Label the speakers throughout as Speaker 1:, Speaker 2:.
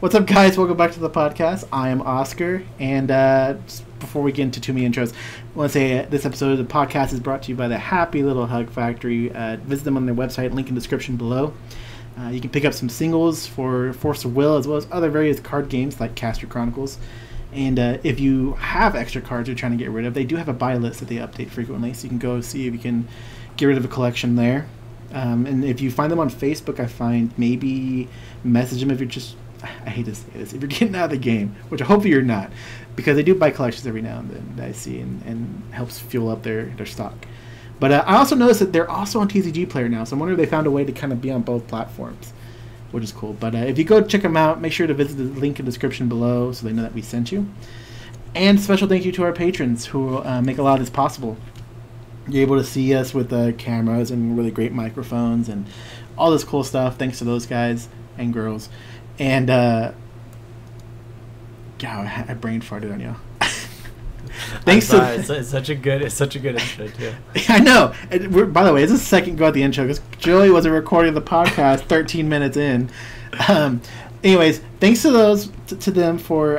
Speaker 1: What's up, guys? Welcome back to the podcast. I am Oscar, and just before we get into too many intros, I want to say this episode of the podcast is brought to you by the Happy Little Hug Factory. Visit them on their website, link in the description below. You can pick up some singles for Force of Will, as well as other various card games like Caster Chronicles. And if you have extra cards you're trying to get rid of, they do have a buy list that they update frequently, so you can go see if you can get rid of a collection there. And if you find them on Facebook, I find maybe message them if you're just, I hate to say this, if you're getting out of the game, which hopefully you're not, because they do buy collections every now and then that I see, and helps fuel up their stock. But I also noticed that they're also on TCG Player now, so I'm wondering if they found a way to kind of be on both platforms, which is cool. But if you go check them out, make sure to visit the link in the description below so they know that we sent you. And special thank you to our patrons who make a lot of this possible. You're able to see us with cameras and really great microphones and all this cool stuff. Thanks to those guys and girls. And God, I brain farted on you. Thanks to
Speaker 2: it's such a good intro too.
Speaker 1: I know. By the way, it's the second go at the intro because Joey wasn't recording the podcast 13 minutes in. Anyways, thanks to those to them for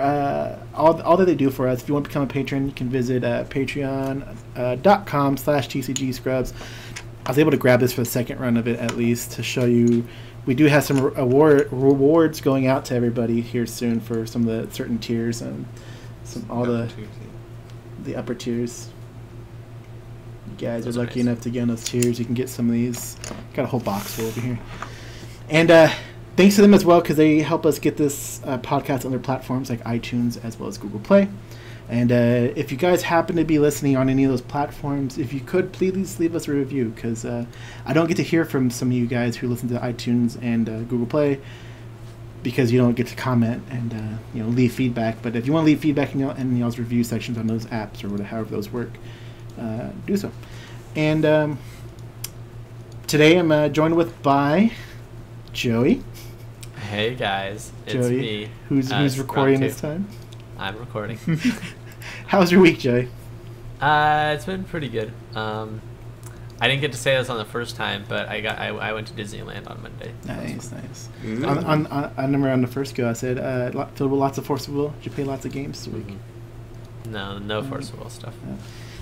Speaker 1: all that they do for us. If you want to become a patron, you can visit patreon.com/TCG Scrubs. I was able to grab this for the second run of it at least to show you. We do have some rewards going out to everybody here soon for some of the certain tiers and the upper tiers. You guys are lucky enough to get on those tiers. You can get some of these. Got a whole box full over here. And thanks to them as well, because they help us get this podcast on their platforms like iTunes as well as Google Play. And if you guys happen to be listening on any of those platforms, if you could, please leave us a review, because I don't get to hear from some of you guys who listen to iTunes and Google Play, because you don't get to comment and leave feedback. But if you want to leave feedback in y'all's review sections on those apps or however those work, do so. And today I'm joined by Joey.
Speaker 2: Hey guys, it's
Speaker 1: Joey,
Speaker 2: me.
Speaker 1: Who's recording this time?
Speaker 2: I'm recording.
Speaker 1: How was your week, Joey?
Speaker 2: It's been pretty good. I didn't get to say this on the first time, but I went to Disneyland on Monday.
Speaker 1: Nice. I remember on the first go I said filled with lots of Force of Will. Did you play lots of games this week?
Speaker 2: No Force of Will stuff.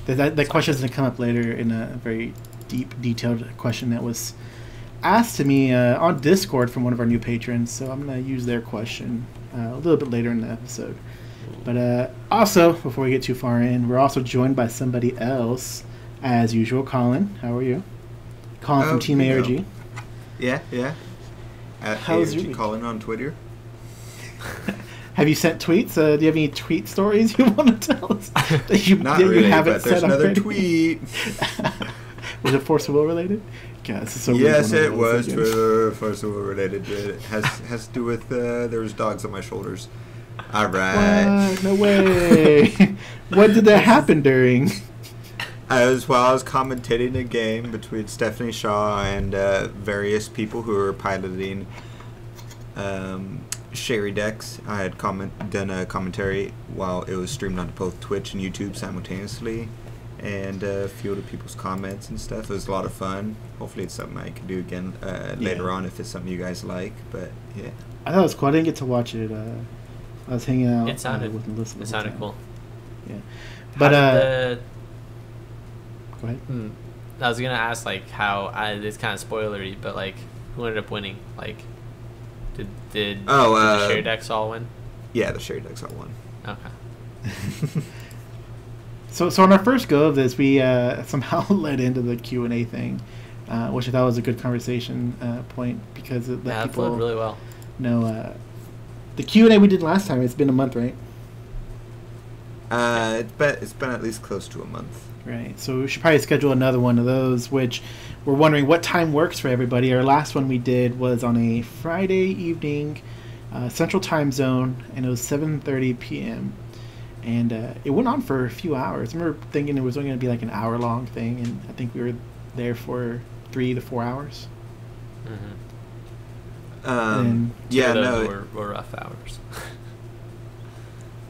Speaker 1: That question is going to come up later in a very deep, detailed question that was asked to me on Discord from one of our new patrons, so I'm going to use their question a little bit later in the episode. But also, before we get too far in, we're also joined by somebody else, as usual. Colin, how are you? Colin from Team ARG.
Speaker 3: Yeah.
Speaker 1: How's your week?
Speaker 3: Colin on Twitter.
Speaker 1: Have you sent tweets? Do you have any tweet stories you want to tell us?
Speaker 3: Not really, but there's another tweet.
Speaker 1: Was it Force of Will related? God, this is so
Speaker 3: yes, it was for Force of Will related. It has to do with there was dogs on my shoulders. All right.
Speaker 1: What? No way. What did that happen during?
Speaker 3: I was commentating a game between Stephanie Shaw and various people who were piloting Sherry decks. I had done a commentary while it was streamed on both Twitch and YouTube simultaneously, and fielded people's comments and stuff. It was a lot of fun. Hopefully it's something I can do again later on if it's something you guys like. But yeah,
Speaker 1: I thought it was cool. I didn't get to watch it. I was hanging out.
Speaker 2: It sounded cool.
Speaker 1: Yeah, but go ahead.
Speaker 2: I was gonna ask how it's kind of spoilery, but who ended up winning? Did the Sherry decks all win?
Speaker 3: Yeah, the Sherry decks all won.
Speaker 2: Okay.
Speaker 1: So on our first go of this, we somehow led into the Q&A thing, which I thought was a good conversation point, because it let people
Speaker 2: flowed really well.
Speaker 1: know the Q&A we did last time. It's been a month, right?
Speaker 3: It's been at least close to a month.
Speaker 1: Right. So we should probably schedule another one of those, which we're wondering what time works for everybody. Our last one we did was on a Friday evening, Central Time Zone, and it was 7:30 p.m. And it went on for a few hours. I remember thinking it was only going to be an hour-long thing, and I think we were there for 3 to 4 hours.
Speaker 2: Mm-hmm.
Speaker 3: Those
Speaker 2: were rough hours.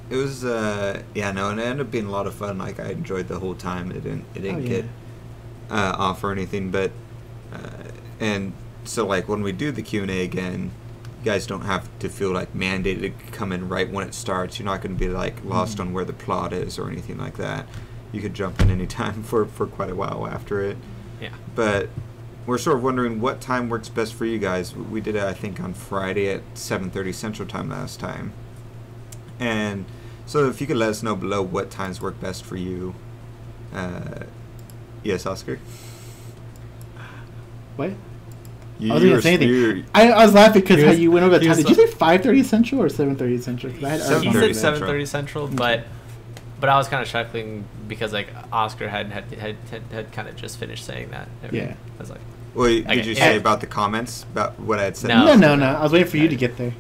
Speaker 3: It was and it ended up being a lot of fun. I enjoyed the whole time. It didn't get off or anything, but and so when we do the Q&A again, you guys don't have to feel like mandated to come in right when it starts. You're not going to be like lost on where the plot is or anything like that. You could jump in any time for quite a while after it.
Speaker 2: Yeah.
Speaker 3: But we're sort of wondering what time works best for you guys. We did it, I think, on Friday at 7:30 Central Time last time. And so if you could let us know below what times work best for you. Yes, Oscar?
Speaker 1: What? I wasn't going to say anything. I was laughing because how you went over the time. Did you say 5:30 Central or 7:30 Central?
Speaker 2: He said 7:30 Central, but I was kind of chuckling because like Oscar had kind of just finished saying that.
Speaker 1: Yeah.
Speaker 2: I was like,
Speaker 3: well, did you say about the comments about what I had said?
Speaker 1: No. I was waiting for you to get there.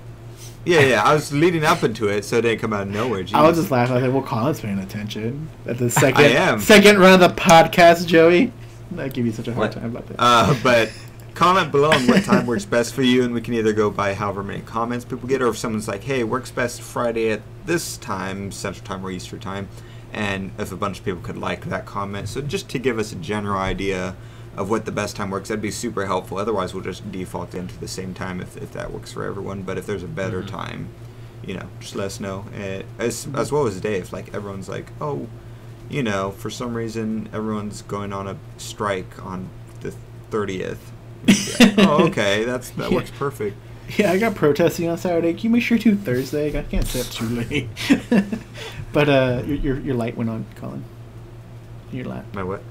Speaker 3: Yeah. I was leading up into it, so it didn't come out of nowhere. Jeez.
Speaker 1: I was just laughing. I was like, well, Colin's paying attention at the second run of the podcast, Joey. I give you such a hard time about that.
Speaker 3: But comment below on what time works best for you, and we can either go by however many comments people get, or if someone's like, hey, works best Friday at this time, Central Time or Eastern Time, and if a bunch of people could like that comment. So just to give us a general idea of what the best time works, that'd be super helpful. Otherwise, we'll just default into the same time if that works for everyone. But if there's a better time, just let us know. As well as Dave, like everyone's like, oh, for some reason everyone's going on a strike on the 30th. Oh, okay, that works perfect.
Speaker 1: Yeah, I got protesting on Saturday. Can you make sure to Thursday? I can't stay up too late. But your light went on, Colin. Your light.
Speaker 3: My what?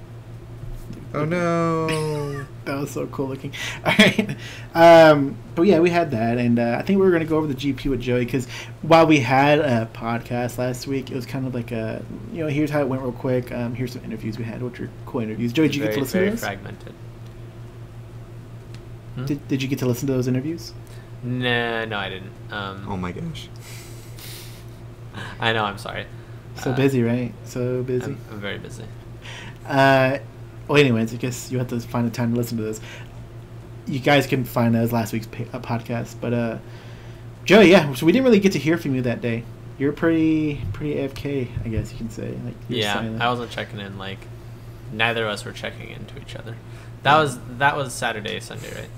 Speaker 3: Oh no!
Speaker 1: That was so cool looking. All right, but yeah, we had that, and I think we were going to go over the GP with Joey because while we had a podcast last week, it was kind of like a here's how it went real quick. Here's some interviews we had, which were cool interviews. Joey, did you get to listen to those?
Speaker 2: Very fragmented.
Speaker 1: Did you get to listen to those interviews?
Speaker 2: No, I didn't.
Speaker 3: Oh my gosh!
Speaker 2: I know. I'm sorry.
Speaker 1: So busy, right? So busy.
Speaker 2: I'm very busy.
Speaker 1: Well, anyways, I guess you have to find the time to listen to this. You guys can find those last week's podcast. But Joey, yeah, so we didn't really get to hear from you that day. You're pretty AFK, I guess you can say. Like,
Speaker 2: yeah, silent. I wasn't checking in. Like, neither of us were checking into each other. That was Saturday, Sunday, right?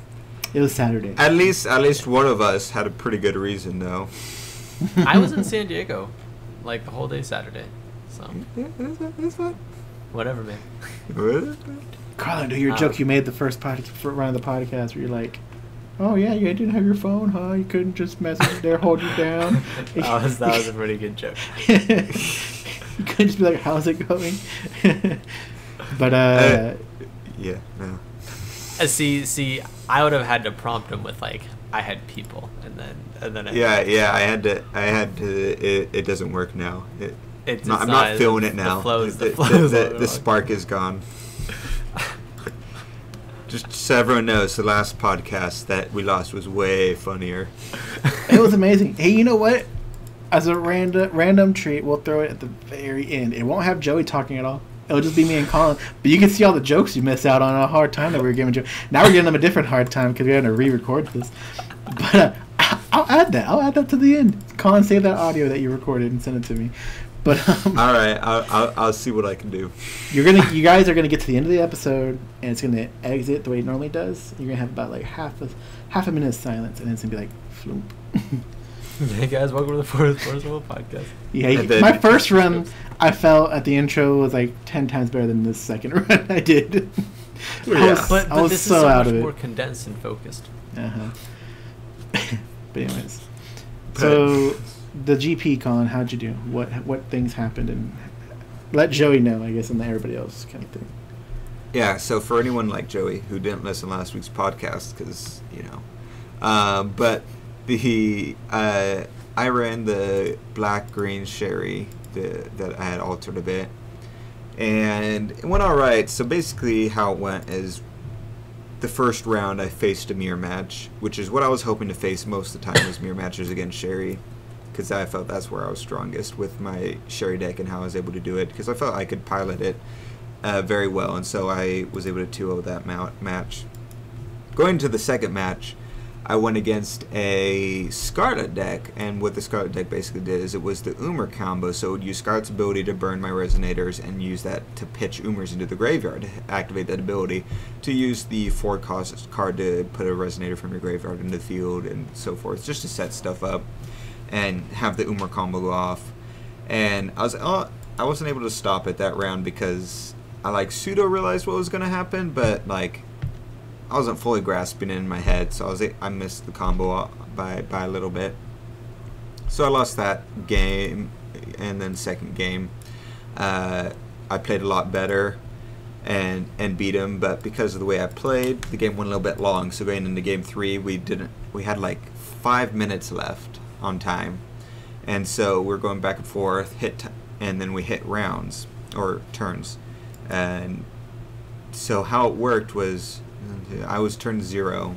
Speaker 1: It was Saturday.
Speaker 3: At least one of us had a pretty good reason, though.
Speaker 2: I was in San Diego, like the whole day Saturday. So
Speaker 3: yeah, that's fine.
Speaker 2: Whatever, man.
Speaker 1: Carlin, do your joke you made the first run of the podcast where you're like, oh yeah, you didn't have your phone, huh? You couldn't just message there, hold you down.
Speaker 2: that was a pretty good joke.
Speaker 1: You couldn't just be like, how's it going? But
Speaker 3: yeah, no.
Speaker 2: See, I would have had to prompt him with like, I had people, and then.
Speaker 3: I had to. It doesn't work now. I'm not feeling it now. The spark is gone. Just so everyone knows, the last podcast that we lost was way funnier.
Speaker 1: It was amazing. Hey, you know what? As a random treat, we'll throw it at the very end. It won't have Joey talking at all. It'll just be me and Colin. But you can see all the jokes you missed out on, a hard time that we were giving Joey. Now we're giving them a different hard time because we're going to re-record this. But I'll add that. I'll add that to the end. Colin, save that audio that you recorded and send it to me. But
Speaker 3: all right, I'll see what I can do.
Speaker 1: You guys are gonna get to the end of the episode, and it's gonna exit the way it normally does. You're gonna have about like half a minute of silence, and then it's gonna be like, floop.
Speaker 2: Hey guys, welcome to the Forest podcast.
Speaker 1: Yeah, my first run, I felt at the intro was like 10 times better than this second run I did.
Speaker 2: But
Speaker 1: I was
Speaker 2: this
Speaker 1: so
Speaker 2: is so
Speaker 1: out
Speaker 2: much
Speaker 1: of it.
Speaker 2: more condensed and focused.
Speaker 1: But anyways, so. The GP, Colin, how'd you do? What things happened? And let Joey know, I guess, and let everybody else kind of thing.
Speaker 3: Yeah, so for anyone like Joey who didn't listen to last week's podcast, because, but I ran the black-green sherry that I had altered a bit, and it went all right. So basically how it went is the first round I faced a mirror match, which is what I was hoping to face most of the time was mirror matches against sherry. Because I felt that's where I was strongest with my sherry deck and how I was able to do it. Because I felt I could pilot it very well, and so I was able to 2-0 that match. Going to the second match, I went against a Scarlet deck, and what the Scarlet deck basically did is it was the Umar combo, so it would use Scarlet's ability to burn my Resonators and use that to pitch Umars into the graveyard, to activate that ability, to use the 4-cost card to put a Resonator from your graveyard into the field and so forth, just to set stuff up and have the Umar combo go off. And I wasn't able to stop it that round because I like pseudo realized what was going to happen, but like I wasn't fully grasping it in my head, so I missed the combo by a little bit. So I lost that game, and then second game, I played a lot better and beat him. But because of the way I played, the game went a little bit long. So going into game 3, we had like 5 minutes left on time, and so we're going back and forth, and then we hit rounds or turns. And so how it worked was, I was turn 0,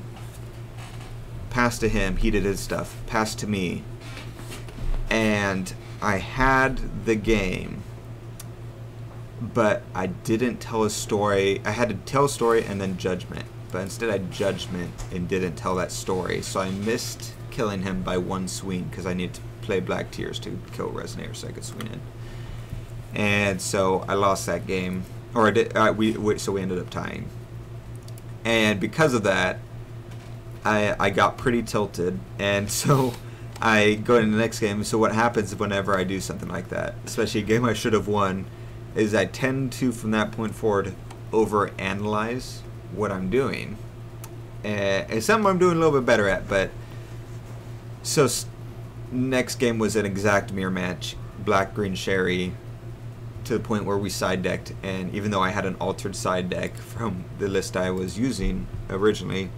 Speaker 3: pass to him, he did his stuff, pass to me, and I had the game, but I didn't tell a story. I had to tell a story and then judgment, but instead I judgment and didn't tell that story, so I missed killing him by 1 swing because I needed to play Black Tears to kill Resonator so I could swing in. And so I lost that game, or I did, so we ended up tying. And because of that, I got pretty tilted, and so I go into the next game. So what happens whenever I do something like that, especially a game I should have won, is I tend to, from that point forward, overanalyze what I'm doing. And it's something I'm doing a little bit better at, but so next game was an exact mirror match, Black-Green Sherry, to the point where we side decked, and even though I had an altered side deck from the list I was using originally,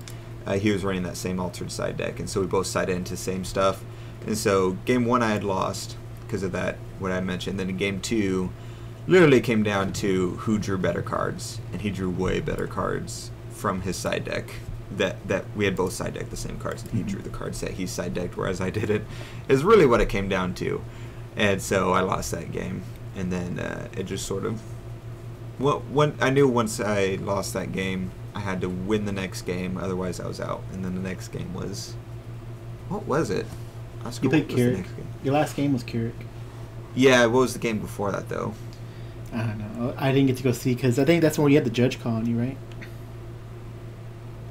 Speaker 3: he was running that same altered side deck, and so we both sided into the same stuff. And so game 1 I had lost because of that, what I mentioned. Then in game 2, literally came down to who drew better cards, and he drew way better cards from his side deck. That we had both side decked the same cards, and he drew the cards that he side decked, whereas I did it. Is really what it came down to, and so I lost that game. And then it just sort of, well, I knew once I lost that game, I had to win the next game, otherwise I was out. And then the next game was, what was it?
Speaker 1: You played Keurig. Your last game was Keurig.
Speaker 3: Yeah, what was the game before that, though?
Speaker 1: I don't know. I didn't get to go see, because I think that's when you had the judge call on you, right?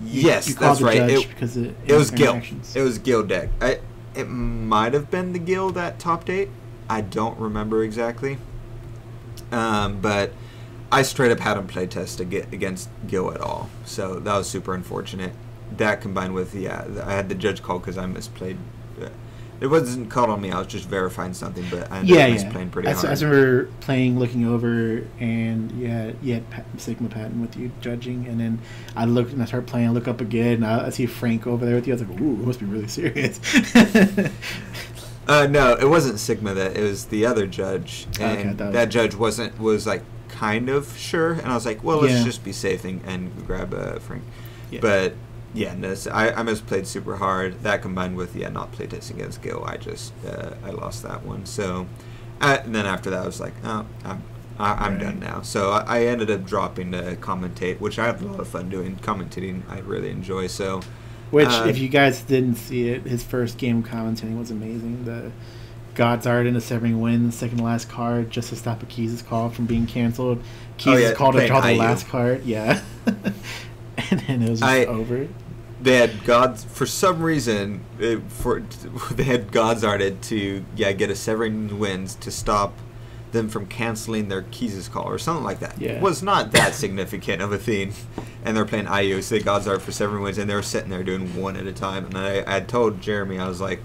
Speaker 3: Yes, that's right.
Speaker 1: It was
Speaker 3: Gil. It was Gil deck. It might have been the Gil that topped 8. I don't remember exactly. But I straight up had him play test to get against Gil at all, so that was super unfortunate. That combined with, yeah, I had the judge call because I misplayed. It wasn't called on me, I was just verifying something, but I ended up misplaying pretty hard.
Speaker 1: I remember playing, looking over, and you had Sigma Patton with you judging, and then I looked and I started playing, I look up again, and I see Frank over there with you. I was like, ooh, it must be really serious.
Speaker 3: No, it wasn't Sigma. It was the other judge, and that judge was like kind of sure, and I was like, well, let's just be safe and grab Frank. Yeah. But yeah, no, I misplayed super hard. That combined with not playtesting against Gil, I lost that one. So, and then after that, I was like, oh, I'm done now. So I ended up dropping to commentate, which I have a lot of fun doing. Commentating, I really enjoy. So.
Speaker 1: Which, if you guys didn't see it, his first game commentating was amazing. The God's Art into Severing Winds, second to last card, just to stop a Keys' call from being canceled. Keys' call to draw the last card, yeah. And then it was just over.
Speaker 3: They had God's, for some reason, they had God's Arted to get a Severing Winds to stop them from canceling their Keys' call or something like that. It was not that significant of a thing. And they're playing IU, so they God's Art for 7 wins, and they were sitting there doing one at a time. And I told Jeremy, I was like,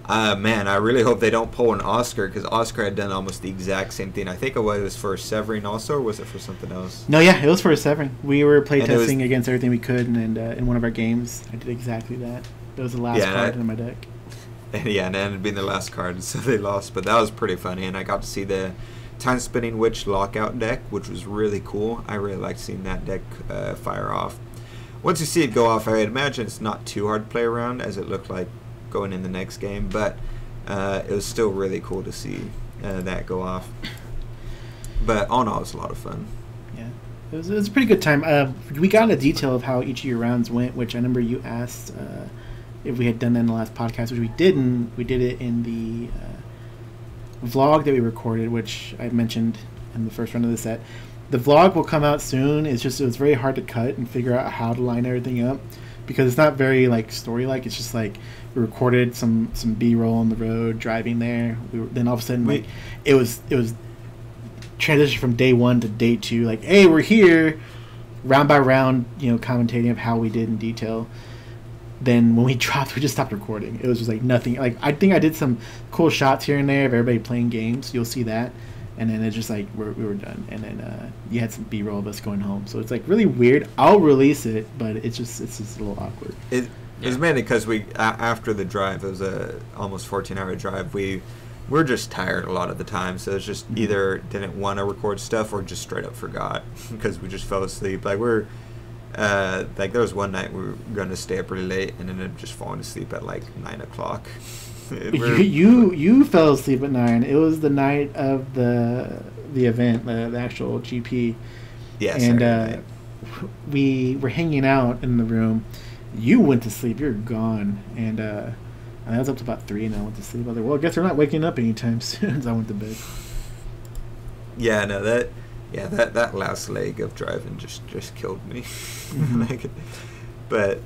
Speaker 3: man, I really hope they don't pull an Oscar, because Oscar had done almost the exact same thing. I think it was for Severing also, or was it for something else?
Speaker 1: No, yeah, it was for Severing. We were playtesting against everything we could, and in one of our games, I did exactly that. That was the last card in my deck.
Speaker 3: And it ended up being the last card, so they lost. But that was pretty funny, and I got to see the Time Spinning Witch Lockout deck, which was really cool. I really liked seeing that deck fire off. Once you see it go off, I imagine it's not too hard to play around, as it looked like going in the next game, but it was still really cool to see that go off. But all in all, it was a lot of fun.
Speaker 1: Yeah. it was a pretty good time. We got into detail of how each of your rounds went, which I remember you asked if we had done that in the last podcast, which we didn't. We did it in the vlog that we recorded, which I mentioned in the first round of the set. The vlog will come out soon. It was very hard to cut and figure out how to line everything up because it's not very like story-like. It's just like we recorded some B-roll on the road driving there. Then all of a sudden like it was transition from day 1 to day 2. Like, hey, we're here, round by round, commentating of how we did in detail. Then when we dropped, we just stopped recording. It was just like nothing. Like I think I did some cool shots here and there of everybody playing games. You'll see that. And then it's just like we were done. And then you had some B-roll of us going home. So it's like really weird. I'll release it, but it's just a little awkward.
Speaker 3: It was mainly because we after the drive, it was a almost 14-hour drive. We're just tired a lot of the time, so it's just either didn't want to record stuff or just straight up forgot because we just fell asleep. Like like there was one night we were going to stay up really late and ended up just falling asleep at like 9 o'clock.
Speaker 1: You fell asleep at 9. It was the night of the event, the actual GP.
Speaker 3: Yes.
Speaker 1: And we were hanging out in the room. You went to sleep. You're gone. And I was up to about 3 and I went to sleep. I was like, well, I guess we're not waking up anytime soon. So I went to bed.
Speaker 3: Yeah, no, that last leg of driving just killed me. But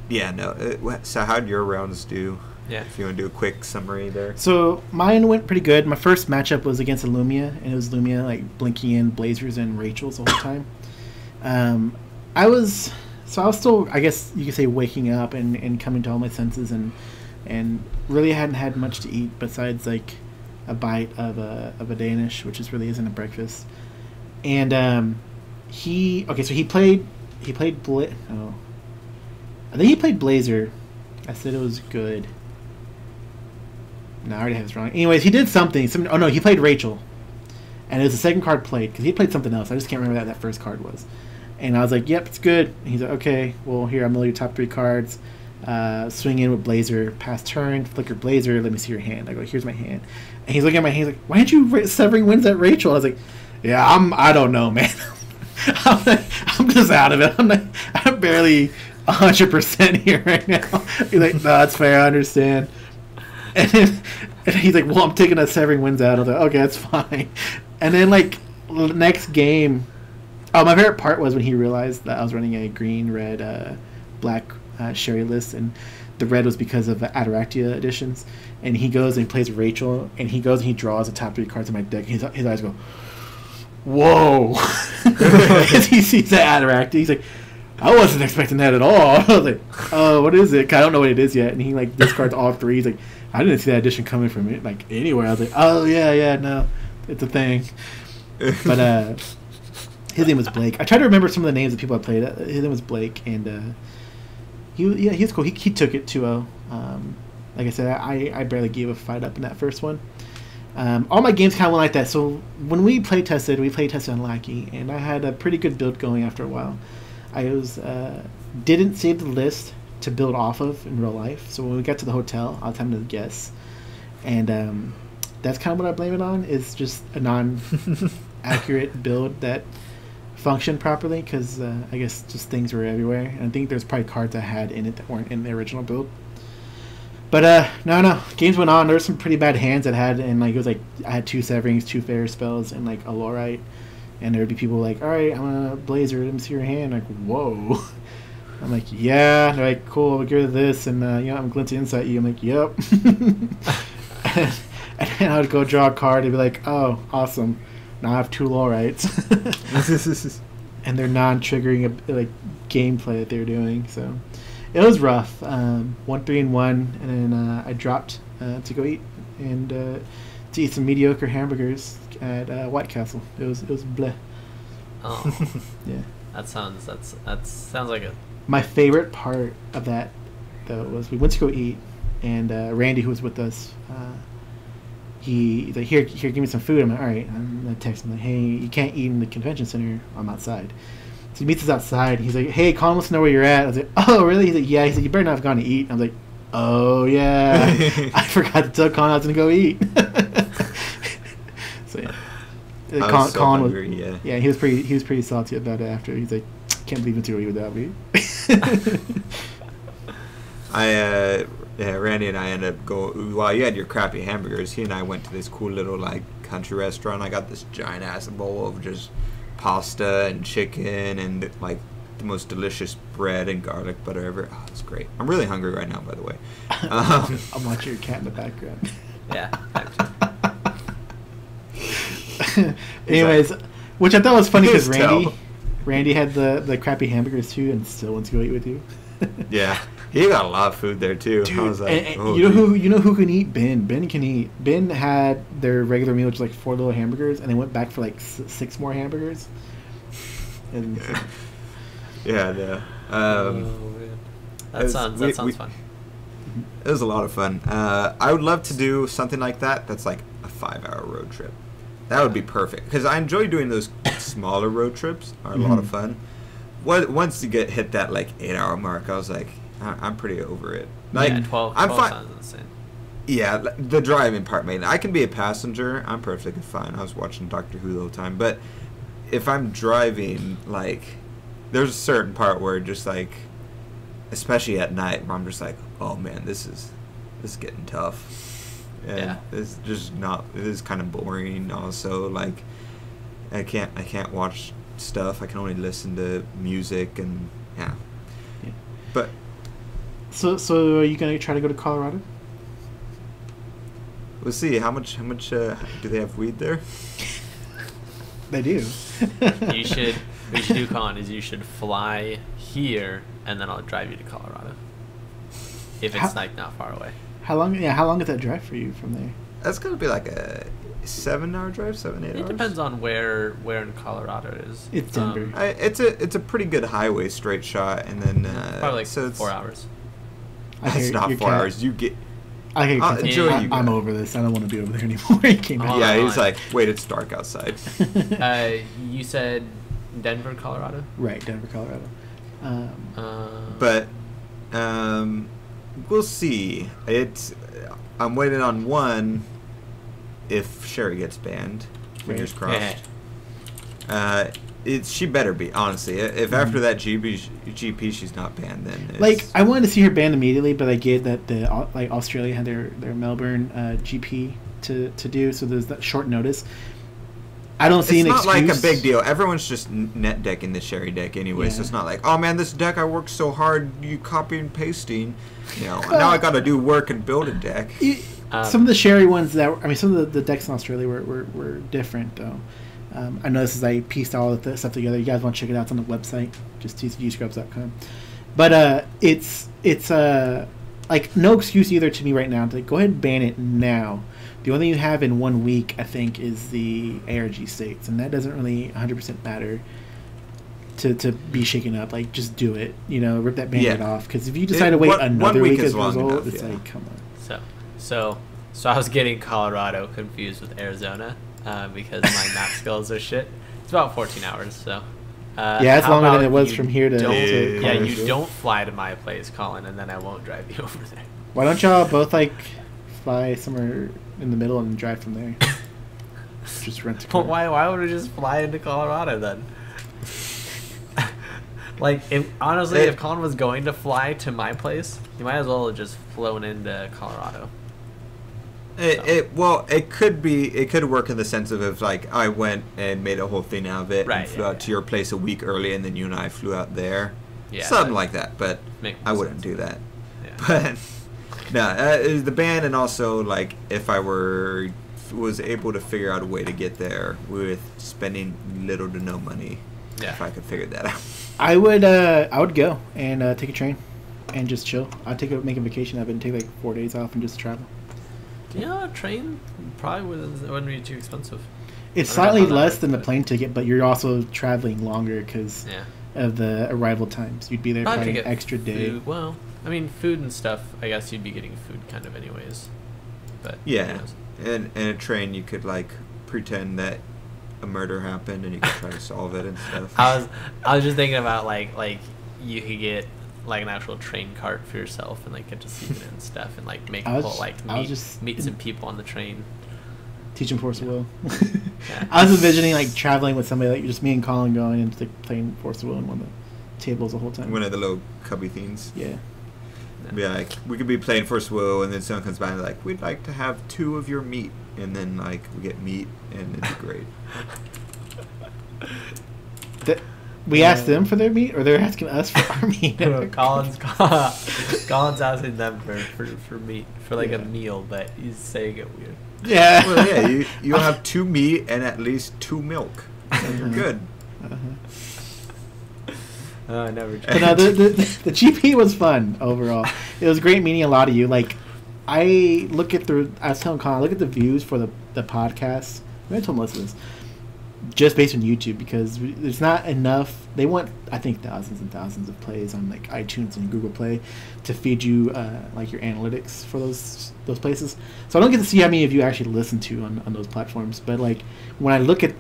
Speaker 3: yeah, no. So how'd your rounds do?
Speaker 2: Yeah.
Speaker 3: If you want to do a quick summary there.
Speaker 1: So mine went pretty good. My first matchup was against a Lumia, and it was Lumia like blinking in Blazers and Rachel's the whole time. I was still, I guess you could say, waking up and coming to all my senses and really hadn't had much to eat besides like a bite of a Danish, which really isn't a breakfast. And he played I think he played Blazer. I said it was good. No, I already have this wrong. Anyways, he did something. Oh no, he played Rachel, and it was the second card played because he played something else. I just can't remember what that first card was. And I was like, "Yep, it's good." And he's like, "Okay, well here, I'm gonna your top 3 cards. Swing in with Blazer, pass turn, flicker Blazer. Let me see your hand." I go, "Here's my hand." And he's looking at my hand. He's like, "Why aren't you severing wins at Rachel?" I was like, "Yeah, I don't know, man. I'm just out of it. I'm barely 100% here right now." He's like, "No, that's fair. I understand." And he's like, "Well, I'm taking a severing wins out." I was like, "Okay, that's fine." And then like next game, my favorite part was when he realized that I was running a green, red, black Sherry list, and the red was because of the Ataraxia editions. And he goes and he plays Rachel, and he goes and he draws the top 3 cards in my deck. And his eyes go, "Whoa!" As he sees the Ataraxia, he's like, "I wasn't expecting that at all." I was like, "Oh, what is it?" I don't know what it is yet. And he like discards all 3. He's like, "I didn't see that addition coming from it like anywhere." I was like, "Oh yeah, no, it's a thing." But his name was Blake. I tried to remember some of the names of people I played. His name was Blake, and he was cool. He took it 2-0. Like I said, I barely gave a fight up in that first one. All my games kind of went like that. So when we play tested on Lackey, and I had a pretty good build going after a while. I didn't save the list to build off of in real life. So when we got to the hotel, I was having to guess, and that's kind of what I blame it on. Is just a non-accurate build that functioned properly because I guess just things were everywhere. And I think there's probably cards I had in it that weren't in the original build. But no, games went on. There were some pretty bad hands that had, and like it was like I had 2 severings, 2 fair spells, and like a Lorite. And there would be people like, "All right, I'm a Blazer. Let me see your hand." I'm like, whoa. I'm like, yeah. And they're like, "Cool, we'll give this," and I'm glinting insight you. I'm like, yep. And then I would go draw a card and be like, "Oh, awesome. Now I have 2 Lorites." And they're non-triggering like gameplay that they're doing. So it was rough. 1-3-1, and then I dropped to go eat and to eat some mediocre hamburgers at White Castle. It was bleh.
Speaker 2: Oh.
Speaker 1: Yeah.
Speaker 2: That sounds like a.
Speaker 1: My favorite part of that though was we went to go eat, and Randy, who was with us, he's like, here, give me some food. I'm like, all right. I'm gonna text him like, "Hey, you can't eat in the convention center. I'm outside." So he meets us outside. He's like, "Hey, Colin wants to know where you're at." I was like, "Oh, really?" He's like, "Yeah." He's like, "You better not have gone to eat." I was like, "Oh yeah, I forgot to tell Colin I was gonna go eat." So yeah,
Speaker 3: I was so hungry,
Speaker 1: yeah, he was pretty salty about it after. He's like, can't believe it's early without me.
Speaker 3: Randy and I ended up while you had your crappy hamburgers, he and I went to this cool little like country restaurant. I got this giant ass bowl of just pasta and chicken and like the most delicious bread and garlic butter ever. Oh, it's great. I'm really hungry right now, by the way.
Speaker 1: I'm watching your cat in the background.
Speaker 2: Yeah.
Speaker 1: Anyways, which I thought was funny because Randy had the crappy hamburgers too, and still wants to go eat with you.
Speaker 3: Yeah, he got a lot of food there too.
Speaker 1: Dude,
Speaker 3: I was like,
Speaker 1: and you know who can eat? Ben can eat. Ben had their regular meal, which was like 4 little hamburgers, and they went back for like 6 more hamburgers. And
Speaker 3: yeah, no.
Speaker 2: Man. That sounds fun.
Speaker 3: It was a lot of fun. I would love to do something like that. That's like a 5-hour road trip. That would be perfect because I enjoy doing those smaller road trips. Are a lot of fun. Once you hit that like 8-hour mark, I was like, I'm pretty over it. Like,
Speaker 2: yeah, 12
Speaker 3: I'm fine.
Speaker 2: Sounds insane.
Speaker 3: Yeah, the driving part, man. I can be a passenger. I'm perfectly fine. I was watching Doctor Who the whole time, but if I'm driving, like, there's a certain part where just like, especially at night, where I'm just like, oh man, this is getting tough. And
Speaker 2: yeah,
Speaker 3: it's just not. It is kind of boring. Also, like, I can't watch stuff. I can only listen to music and yeah. But
Speaker 1: so are you gonna try to go to Colorado?
Speaker 3: We'll see. How much do they have weed there?
Speaker 1: They do.
Speaker 2: What you should do, Colin, is you should fly here and then I'll drive you to Colorado. If it's like not far away.
Speaker 1: How long is that drive for you from there?
Speaker 3: That's gonna be like a 7-hour drive, 7-8 hours.
Speaker 2: It depends on where in Colorado it is.
Speaker 1: It's Denver.
Speaker 3: It's a pretty good highway straight shot, and then
Speaker 2: probably like
Speaker 3: so
Speaker 2: 4 hours.
Speaker 3: It's not 4 hours. You get.
Speaker 1: I'm over this. I don't want to be over there anymore. He came out.
Speaker 3: Yeah, he's like, wait, it's dark outside.
Speaker 2: You said Denver, Colorado?
Speaker 1: Right, Denver, Colorado.
Speaker 3: But we'll see. I'm waiting on one. If Sherry gets banned, fingers crossed. She better be, honestly. If after that GP she's not banned, then it's...
Speaker 1: Like, I wanted to see her banned immediately, but I get that Australia had their Melbourne GP to do, so there's that short notice. I don't see an excuse.
Speaker 3: It's not like a big deal. Everyone's just net decking the Sherry deck anyway, so it's not like, oh man, this deck I worked so hard, you copy and pasting. You know, now I got to do work and build a deck.
Speaker 1: Some of the Sherry ones some of the decks in Australia were different though. I know this is I pieced all of the stuff together. You guys want to check it out? It's on the website, just tcgscrubs.com. But it's like no excuse either to me right now to go ahead and ban it now. The only thing you have in 1 week, I think, is the ARG states, and that doesn't really 100% matter to be shaken up. Like, just do it. You know, rip that Band-Aid off. Because if you decide to wait another week as a result, it's like, come on.
Speaker 2: So I was getting Colorado confused with Arizona because my map skills are shit. It's about 14 hours, so.
Speaker 1: Yeah, it's longer than it was from here to
Speaker 2: yeah, you don't fly to my place, Colin, and then I won't drive you over there.
Speaker 1: Why don't y'all both, like, fly somewhere in the middle and drive from there? Just rent a car.
Speaker 2: Why would we just fly into Colorado then? Like, if Colin was going to fly to my place, you might as well have just flown into Colorado.
Speaker 3: It could work in the sense of if like I went and made a whole thing out of it and flew out to your place a week early and then you and I flew out there. Yeah, something like that, but I wouldn't do that. Yeah. But no, the ban, and also like if I was able to figure out a way to get there with spending little to no money. Yeah. If I could figure that out.
Speaker 1: I would go and take a train and just chill. I'd make a vacation of it and take like 4 days off and just travel.
Speaker 2: Yeah, a train probably wouldn't be too expensive.
Speaker 1: It's slightly less than the plane ticket, but you're also traveling longer because of the arrival times. You'd be there probably an extra day.
Speaker 2: Food. Well, I mean, food and stuff, I guess you'd be getting food kind of anyways. But
Speaker 3: yeah, and a train you could like pretend that a murder happened and you could try to solve it and stuff.
Speaker 2: I was just thinking about like you could get like an actual train cart for yourself and like get to sleep in it and stuff and like meet some people on the train.
Speaker 1: Teach him Force of Will. I was envisioning like traveling with somebody, like just me and Colin going and like, playing Force of Will in one of the tables the whole time.
Speaker 3: One of the little cubby things.
Speaker 1: Yeah.
Speaker 3: Yeah, like we could be playing Force of Will, and then someone comes by and like, we'd like to have 2 of your meat, and then like we get meat, and it's great.
Speaker 1: We asked them for their meat, or they're asking us for our meat.
Speaker 2: No, Colin's asking them for meat for like a meal, but he's saying it weird.
Speaker 1: Yeah.
Speaker 3: Well, yeah, you'll have 2 meat and at least 2 milk. And you're good.
Speaker 2: I never.
Speaker 1: But no, the GP was fun overall. It was great meeting a lot of you. Like, I was telling Colin, look at the views for the podcast. I told Melissa this. Just based on YouTube, because there's not enough. They want, I think, thousands and thousands of plays on like iTunes and Google Play to feed you like your analytics for those places. So I don't get to see how many of you actually listen to on those platforms. But like when I look at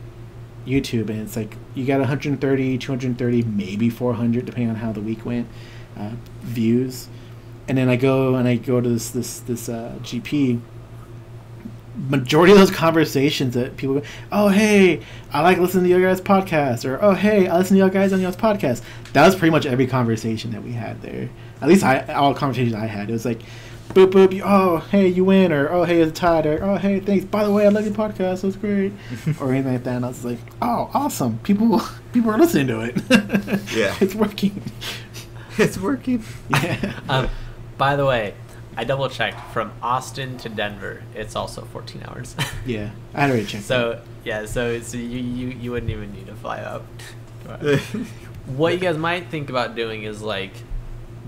Speaker 1: YouTube and it's like you got 130, 230, maybe 400, depending on how the week went, views, and then I go to this GP. Majority of those conversations that people go, oh hey, I like listening to your guys' podcast, or oh hey, I listen to your guys on your podcast. That was pretty much every conversation that we had there. At least all conversations I had. It was like, boop boop, oh hey, you win, or oh hey, it's a tie, or oh hey, thanks. By the way, I love your podcast. It was great, or anything like that. And I was like, oh awesome, people are listening to it.
Speaker 2: Yeah,
Speaker 1: it's working.
Speaker 3: It's working.
Speaker 1: Yeah.
Speaker 2: By the way, I double checked from Austin to Denver. It's also 14 hours.
Speaker 1: Yeah, I had already checked.
Speaker 2: So you wouldn't even need to fly up. What you guys might think about doing is like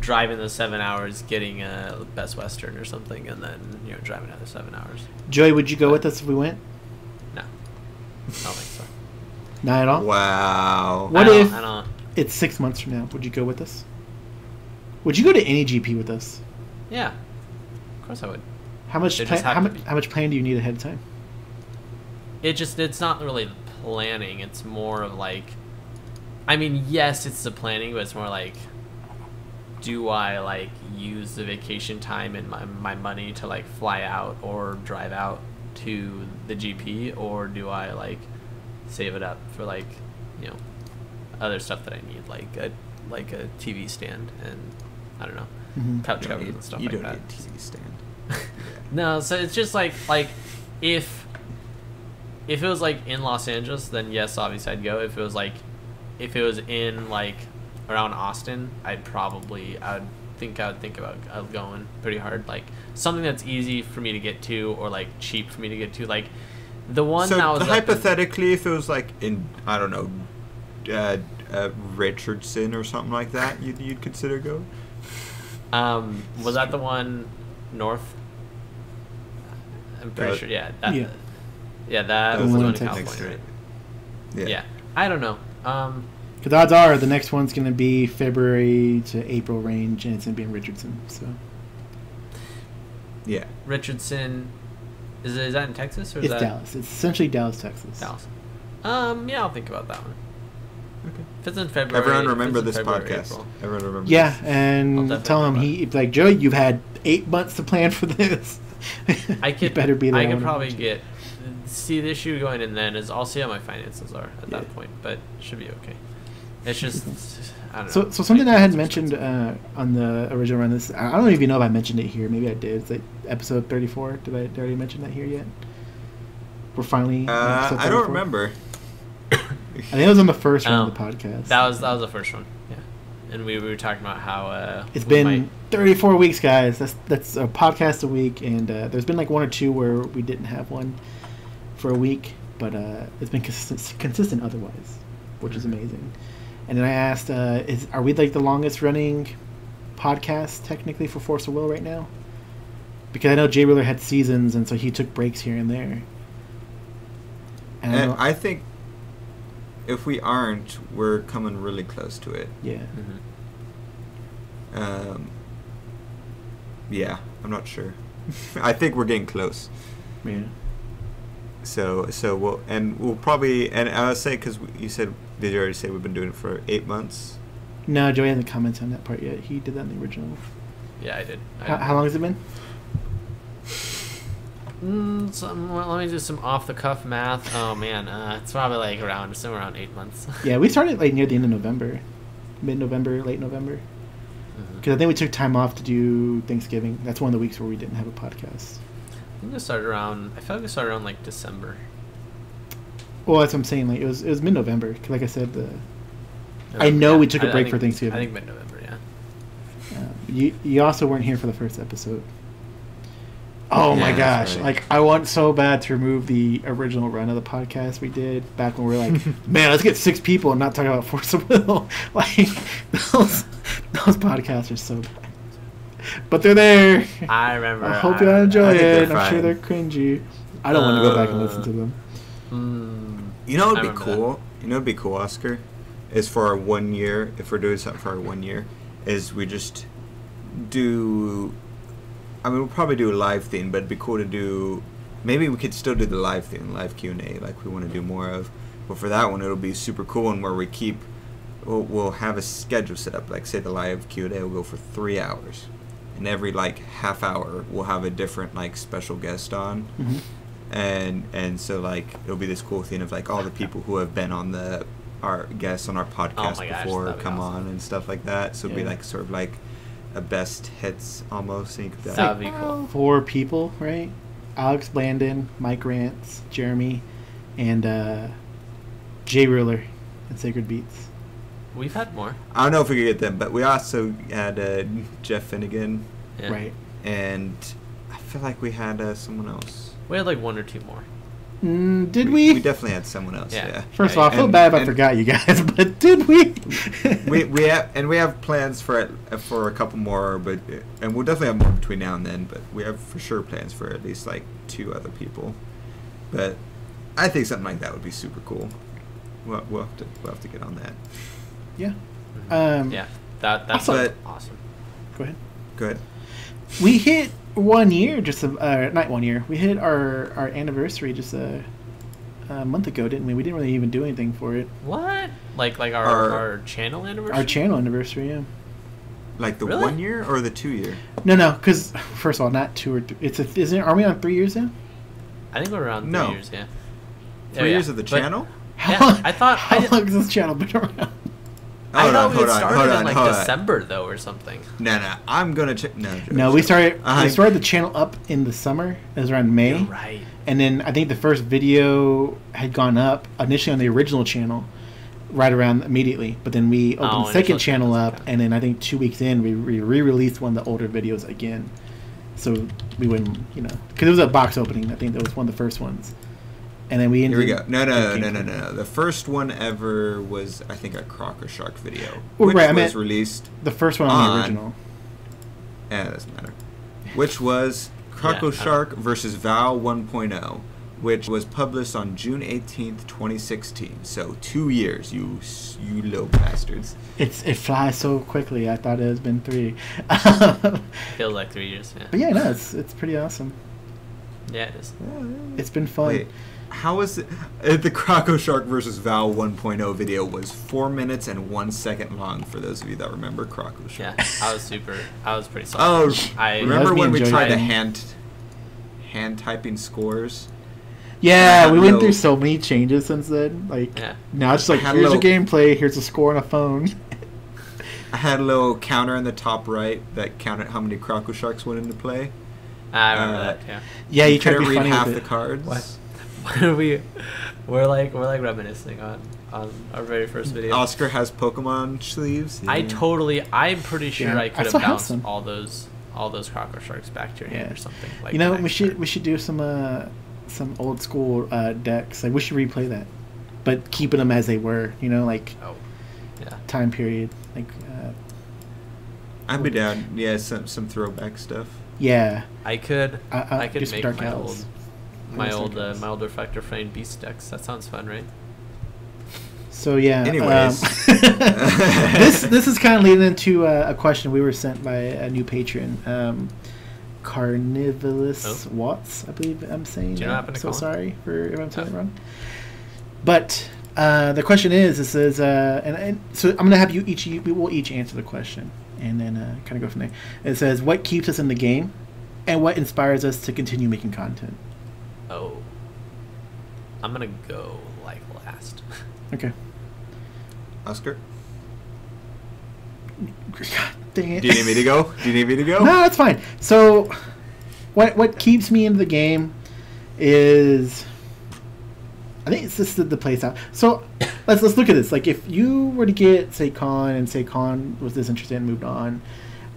Speaker 2: driving the 7 hours, getting a Best Western or something, and then driving another 7 hours.
Speaker 1: Joey, would you go with us if we went?
Speaker 2: No, I don't think so.
Speaker 1: Not at all.
Speaker 3: Wow.
Speaker 1: What if
Speaker 2: I don't.
Speaker 1: It's 6 months from now? Would you go with us? Would you go to any GP with us?
Speaker 2: Yeah. Of course I would.
Speaker 1: How much planning do you need ahead of time?
Speaker 2: It's not really planning. It's more of like, I mean, yes, it's the planning, but it's more like, do I like use the vacation time and my money to like fly out or drive out to the GP, or do I like save it up for like other stuff that I need, like a TV stand and I don't know, couch covers and stuff like that.
Speaker 3: You don't need a TV stand.
Speaker 2: No, so it's just like if it was like in Los Angeles, then yes, obviously I'd go. If it was in like around Austin, I would think about going pretty hard. Like something that's easy for me to get to, or like cheap for me to get to. Like the one that was
Speaker 3: hypothetically, if it was like in, I don't know, Richardson or something like that, you'd consider going.
Speaker 2: Was that the one north? I'm pretty sure. Yeah. That was the one in California, right? Yeah. I don't know.
Speaker 1: Because odds are the next one's going to be February to April range, and it's going to be in Richardson. So.
Speaker 2: Yeah. Richardson, is that in Texas or is
Speaker 1: it's Dallas? It's essentially Dallas, Texas.
Speaker 2: Dallas. Yeah, I'll think about that one. Okay. If it's in February.
Speaker 3: Everyone remember this podcast. April. Everyone remember.
Speaker 1: Yeah, this. And tell him like Joey, you've had 8 months to plan for this.
Speaker 2: I could
Speaker 1: better be there.
Speaker 2: I could probably see the issue going in then is I'll see how my finances are at that point, but it should be okay. It's just I don't know. So
Speaker 1: something I had mentioned on the original run. I don't even know if I mentioned it here. Maybe I did. It's like episode 34. Did I already mention that here yet? We're finally.
Speaker 3: I don't remember.
Speaker 1: I think it was on the first run of the podcast.
Speaker 2: That was the first one. Yeah, and we were talking about how
Speaker 1: it's been 34 weeks, guys. That's a podcast a week, and there's been like one or two where we didn't have one for a week, but it's been consistent otherwise, which is amazing. And then I asked, are we like the longest running podcast technically for Force of Will right now? Because I know Jay Ruler had seasons, and so he took breaks here and there.
Speaker 3: And I think if we aren't, we're coming really close to it.
Speaker 1: Yeah.
Speaker 3: Yeah, I'm not sure. I think we're getting close.
Speaker 1: Yeah.
Speaker 3: So we'll probably, and I'll say, because you said, did you already say we've been doing it for 8 months?
Speaker 1: No, Joey hasn't commented on that part yet. He did that in the original.
Speaker 2: Yeah, I did.
Speaker 1: How long has it been?
Speaker 2: Let me do some off the cuff math. Oh man, it's probably like somewhere around 8 months.
Speaker 1: Yeah, we started like near the end of November, mid-November, late November. Because I think we took time off to do Thanksgiving. That's one of the weeks where we didn't have a podcast.
Speaker 2: I think it started around. I feel like it started around like December.
Speaker 1: Well, that's what I'm saying. Like it was mid-November. 'Cause like I said, I know we took a break for Thanksgiving.
Speaker 2: I think mid-November. Yeah.
Speaker 1: You also weren't here for the first episode. Oh my gosh!
Speaker 3: Right.
Speaker 1: Like I want so bad to remove the original run of the podcast we did back when we were like, man, let's get 6 people and not talk about Force of Will. Like those podcasts are so bad, but they're there.
Speaker 2: I remember.
Speaker 1: I hope you enjoy it. I'm
Speaker 3: fine.
Speaker 1: sure they're cringy. I don't want to go back and listen to them.
Speaker 3: You know,
Speaker 2: I
Speaker 3: it'd be
Speaker 2: remember
Speaker 3: cool. You know, it'd be cool, Oscar, is for our 1 year. If we're doing something for our 1 year, is we just do. I mean, we'll probably do a live thing, but it'd be cool to do. Maybe we could still do the live thing, live Q&A, like we want to do more of. But for that one, it'll be super cool, and where we keep. We'll have a schedule set up. Like, say the live Q&A will go for 3 hours, and every like half hour we'll have a different like special guest on. And so like it'll be this cool thing of like all the people who have been on our guests on our podcast before come on and stuff like that. So it'll be like sort of like a best hits almost. So you could,
Speaker 2: That'd be cool.
Speaker 1: 4 people, right? Alex Blandon, Mike Rance, Jeremy, and Jay Ruler and Sacred Beats.
Speaker 2: We've had more.
Speaker 3: I don't know if we could get them, but we also had Jeff Finnegan,
Speaker 1: Right.
Speaker 3: and I feel like we had someone else.
Speaker 2: We had like 1 or 2 more.
Speaker 1: Did we?
Speaker 3: We definitely had someone else. Yeah.
Speaker 1: First of all, I feel bad if I forgot you guys, but did we?
Speaker 3: we have plans for a couple more, but and we'll definitely have more between now and then. But we have for sure plans for at least like 2 other people. But I think something like that would be super cool. We'll have to get on that.
Speaker 1: Yeah.
Speaker 2: Yeah. That's
Speaker 1: Also-
Speaker 2: awesome.
Speaker 1: Go ahead.
Speaker 3: Good.
Speaker 1: We hit 1 year, not 1 year. We hit our anniversary just a month ago, didn't we? We didn't really even do anything for it.
Speaker 2: What? Like our channel anniversary?
Speaker 1: Our channel anniversary, yeah.
Speaker 3: Like the
Speaker 2: Really?
Speaker 3: 1 year or the 2 year?
Speaker 1: No, because first of all, not 2 or 3. Are we on 3 years now?
Speaker 2: I think we're around 3 years. Yeah.
Speaker 3: 3 years of the channel?
Speaker 1: How
Speaker 2: I thought.
Speaker 1: How long has this channel been around?
Speaker 2: I thought we
Speaker 3: hold
Speaker 2: had
Speaker 3: on,
Speaker 2: started
Speaker 3: hold
Speaker 2: in
Speaker 3: on,
Speaker 2: like
Speaker 3: hold on.
Speaker 2: December though, or something.
Speaker 3: No, I'm gonna check.
Speaker 1: No, we started
Speaker 3: I-
Speaker 1: the channel up in the summer. It was around May.
Speaker 2: You're right.
Speaker 1: And then I think the first video had gone up initially on the original channel right around immediately. But then we opened the second
Speaker 2: initial
Speaker 1: channel
Speaker 2: channels,
Speaker 1: up,
Speaker 2: okay.
Speaker 1: and then I think 2 weeks in, we re-released one of the older videos again. So we wouldn't, because it was a box opening. I think that was one of the first ones. And then we
Speaker 3: Here
Speaker 1: ended.
Speaker 3: we go. No. The first one ever was, I think, a Crocker Shark video,
Speaker 1: Well,
Speaker 3: which
Speaker 1: right, I
Speaker 3: was
Speaker 1: meant
Speaker 3: released.
Speaker 1: the first one on the original.
Speaker 3: It doesn't matter. Which was Crocker Shark versus Val 1.0, which was published on June 18th, 2016. So 2 years, you little bastards.
Speaker 1: It flies so quickly. I thought it has been 3.
Speaker 2: Feels like 3 years. Yeah.
Speaker 1: But yeah, no, it's pretty awesome.
Speaker 2: Yeah, it is.
Speaker 1: It's been fun.
Speaker 3: Wait, how was it? The Croco Shark versus Val 1.0 video was 4 minutes and 1 second long. For those of you that remember Croco Shark.
Speaker 2: Yeah, I was pretty solid.
Speaker 3: Remember when we
Speaker 1: enjoyed
Speaker 3: tried
Speaker 1: it.
Speaker 3: to hand typing scores?
Speaker 1: Yeah, we went through so many changes since then. Like now it's just like
Speaker 3: I had a
Speaker 1: here's a
Speaker 3: little-
Speaker 1: gameplay, here's a score on a phone.
Speaker 3: I had a little counter in the top right that counted how many Croco Sharks went into play.
Speaker 2: I remember that. Yeah.
Speaker 1: Yeah, you tried to
Speaker 3: couldn't
Speaker 1: be
Speaker 3: read
Speaker 1: funny
Speaker 3: half
Speaker 1: with
Speaker 3: the
Speaker 1: it.
Speaker 3: cards.
Speaker 2: What are we? We're like reminiscing on our very first video.
Speaker 3: Oscar has Pokemon sleeves. Yeah.
Speaker 2: I'm pretty sure
Speaker 1: Yeah,
Speaker 2: I
Speaker 1: I
Speaker 2: could
Speaker 1: still
Speaker 2: have
Speaker 1: have
Speaker 2: bounced
Speaker 1: some.
Speaker 2: all those Crocker Sharks back to your hand or something. Like
Speaker 1: we should do some old school decks. Like we should replay that, but keeping them as they were. Time period. Like
Speaker 3: I'd be down. Yeah, some throwback stuff.
Speaker 1: yeah.
Speaker 2: I could
Speaker 1: do some
Speaker 2: make
Speaker 1: Dark
Speaker 2: my
Speaker 1: Elves.
Speaker 2: my
Speaker 1: Dark
Speaker 2: old
Speaker 1: Elves.
Speaker 2: Reflector Frame Beast decks. That sounds fun, right?
Speaker 1: So yeah.
Speaker 3: Anyways.
Speaker 1: This is kind of leading into a question we were sent by a new patron, Carnivalus Watts, I believe I'm saying.
Speaker 2: Do you know what happened to
Speaker 1: so
Speaker 2: Colin?
Speaker 1: sorry for if I'm saying it wrong. But the question is, it says, and so I'm gonna have we will each answer the question, and then kind of go from there. It says, what keeps us in the game, and what inspires us to continue making content?
Speaker 2: Oh. I'm gonna go like last.
Speaker 1: Okay.
Speaker 3: Oscar?
Speaker 1: God dang it.
Speaker 3: Do you need me to go? Do you need me to go?
Speaker 1: No, that's fine. So, what keeps me into the game is, I think it's just the play style. So, let's look at this. Like, if you were to get, say, Colin, and say Colin was disinterested and moved on,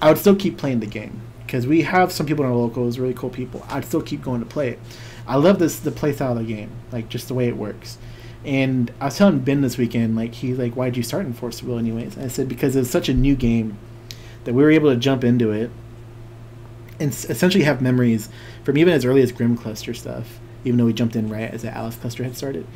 Speaker 1: I would still keep playing the game. Because we have some people in our locals, really cool people. I'd still keep going to play it. I love the play style of the game, like, just the way it works. And I was telling Ben this weekend, like, he's like, why'd you start in Force of Will anyways? And I said, because it's such a new game that we were able to jump into it and essentially have memories from even as early as Grim Cluster stuff, even though we jumped in right as the Alice Cluster had started,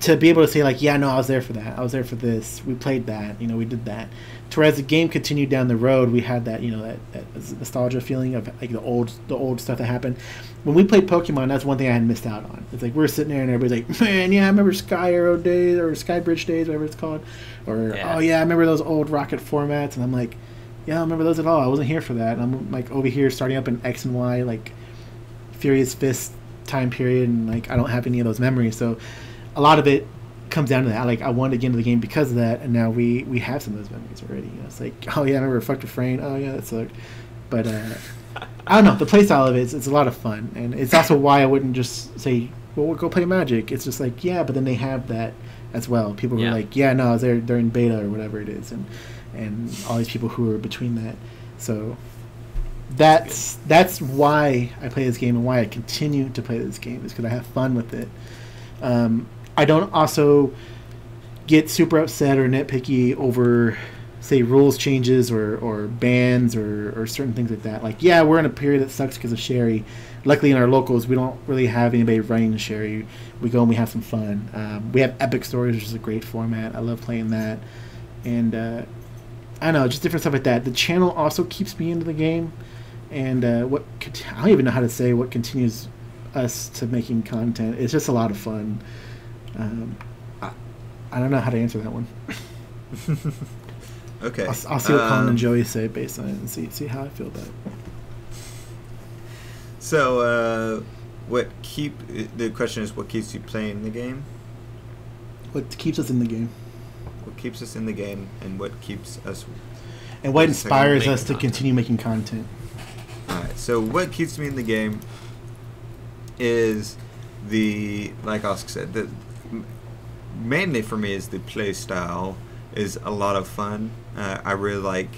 Speaker 1: to be able to say, like, yeah, no, I was there for that. I was there for this. We played that. You know, we did that. To whereas the game continued down the road, we had that, you know, that nostalgia feeling of, like, the old stuff that happened. When we played Pokemon, that's one thing I had missed out on. It's like, we're sitting there and everybody's like, man, yeah, I remember Sky Arrow days or Sky Bridge days, whatever it's called. Or, oh, yeah, I remember those old Rocket formats. And I'm like, yeah, I don't remember those at all. I wasn't here for that. And I'm, like, over here starting up in X and Y, like, Furious Fist time period. And, like, I don't have any of those memories. So a lot of it comes down to that. Like, I wanted to get into the game because of that, and now we have some of those memories already. You know, it's like, oh yeah, I remember I fucked a frame. Oh yeah, that sucked. But I don't know. The play style of it, it's a lot of fun, and it's also why I wouldn't just say, well, we'll go play Magic. It's just like, yeah, but then they have that as well. People who are like, yeah, no, they're in beta or whatever it is, and all these people who are between that. So that's why I play this game and why I continue to play this game, is because I have fun with it. I don't also get super upset or nitpicky over, say, rules changes or bans or certain things like that. Like, yeah, we're in a period that sucks because of Sherry. Luckily, in our locals, we don't really have anybody running Sherry. We go and we have some fun. We have Epic Stories, which is a great format. I love playing that. And I don't know, just different stuff like that. The channel also keeps me into the game. And I don't even know how to say what continues us to making content. It's just a lot of fun. I don't know how to answer that one.
Speaker 3: Okay.
Speaker 1: I'll see what Colin and Joey say based on it and see how I feel about it.
Speaker 3: So, the question is, what keeps you playing the game?
Speaker 1: What keeps us in the game?
Speaker 3: What keeps us in the game, and what keeps us...
Speaker 1: And what inspires us to continue making content?
Speaker 3: Alright, so what keeps me in the game is like Oscar said, mainly for me is the play style is a lot of fun. I really like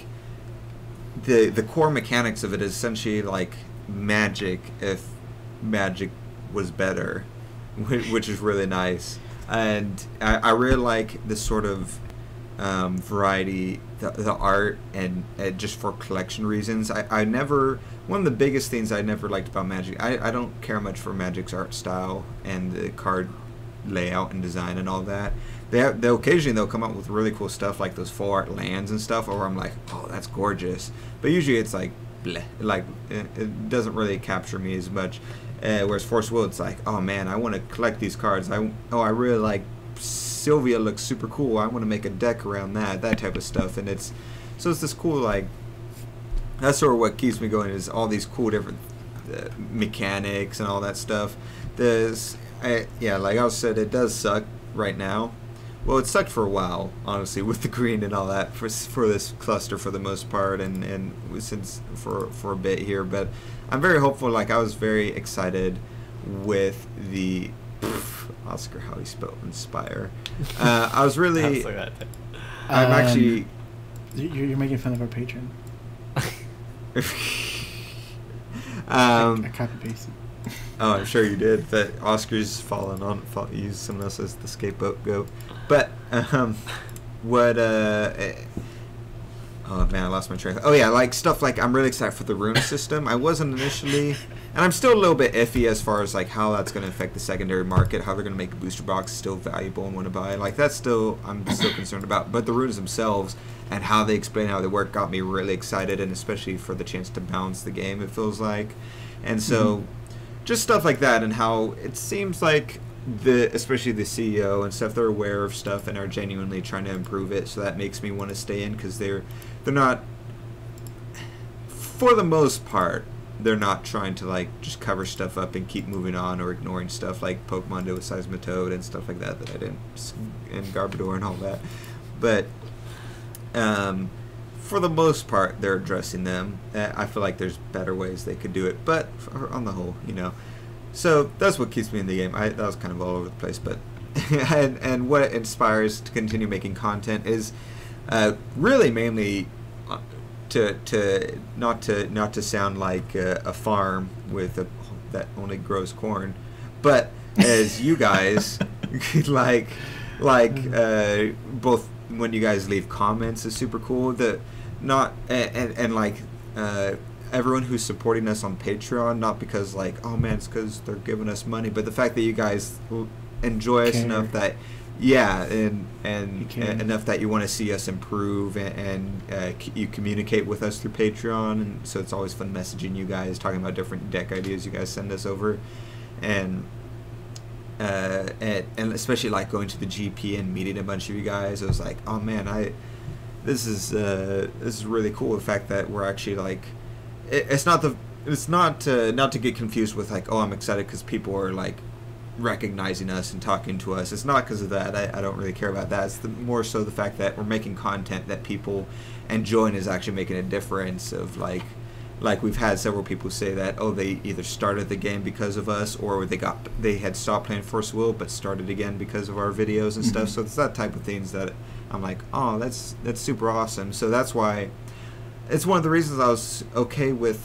Speaker 3: the core mechanics of it is essentially like Magic if Magic was better, which is really nice. And I really like the sort of variety, the art, and just for collection reasons. I never, one of the biggest things I never liked about Magic, I don't care much for Magic's art style and the card layout and design and all that. They occasionally they'll come up with really cool stuff like those full art lands and stuff, where I'm like, oh, that's gorgeous. But usually it's like, bleh, like it doesn't really capture me as much. Whereas Force Will, it's like, oh man, I want to collect these cards. I really like Sylvia, looks super cool. I want to make a deck around that type of stuff. And it's this cool, like, that's sort of what keeps me going, is all these cool different mechanics and all that stuff. Yeah, like I said, it does suck right now. Well, it sucked for a while, honestly, with the green and all that for this cluster for the most part, and since for a bit here. But I'm very hopeful. Like, I was very excited with the Oscar, how he spelled inspire. I was really. I'm actually.
Speaker 1: You're making fun of our patron.
Speaker 3: I
Speaker 1: copy paste.
Speaker 3: Oh, I'm sure you did. That Oscar's used someone else as the scapegoat goat. But what? Oh man, I lost my train. Oh yeah, like stuff like I'm really excited for the rune system. I wasn't initially, and I'm still a little bit iffy as far as like how that's going to affect the secondary market, how they're going to make a booster box still valuable and want to buy. Like I'm still concerned about. But the runes themselves and how they explain how they work got me really excited, and especially for the chance to bounce the game. It feels like, and so. Just stuff like that, and how it seems like especially the CEO and stuff, they're aware of stuff and are genuinely trying to improve it. So that makes me want to stay in, because they're not, for the most part, they're not trying to like just cover stuff up and keep moving on or ignoring stuff like Pokemon did with Seismitoad and stuff like that I didn't, and Garbodor and all that. But for the most part, they're addressing them. I feel like there's better ways they could do it, but on the whole, you know. So that's what keeps me in the game. That was kind of all over the place, but and what inspires to continue making content is really mainly to not to sound like a farm with that only grows corn, but as you guys like both when you guys leave comments is super cool. Everyone who's supporting us on Patreon, not because like, oh man, it's because they're giving us money, but the fact that you guys enjoy us enough that, and enough that you want to see us improve, and you communicate with us through Patreon, and so it's always fun messaging you guys, talking about different deck ideas you guys send us over, and especially like going to the GP and meeting a bunch of you guys. It was like, oh man, this is really cool. The fact that we're actually like, it's not to get confused with like, oh, I'm excited because people are like recognizing us and talking to us. It's not because of that. I don't really care about that. It's more so the fact that we're making content that people enjoy and is actually making a difference. Of like we've had several people say that, oh, they either started the game because of us, or they had stopped playing Force Will but started again because of our videos and stuff. So it's that type of things that I'm like, oh, that's super awesome. So that's why it's one of the reasons I was okay with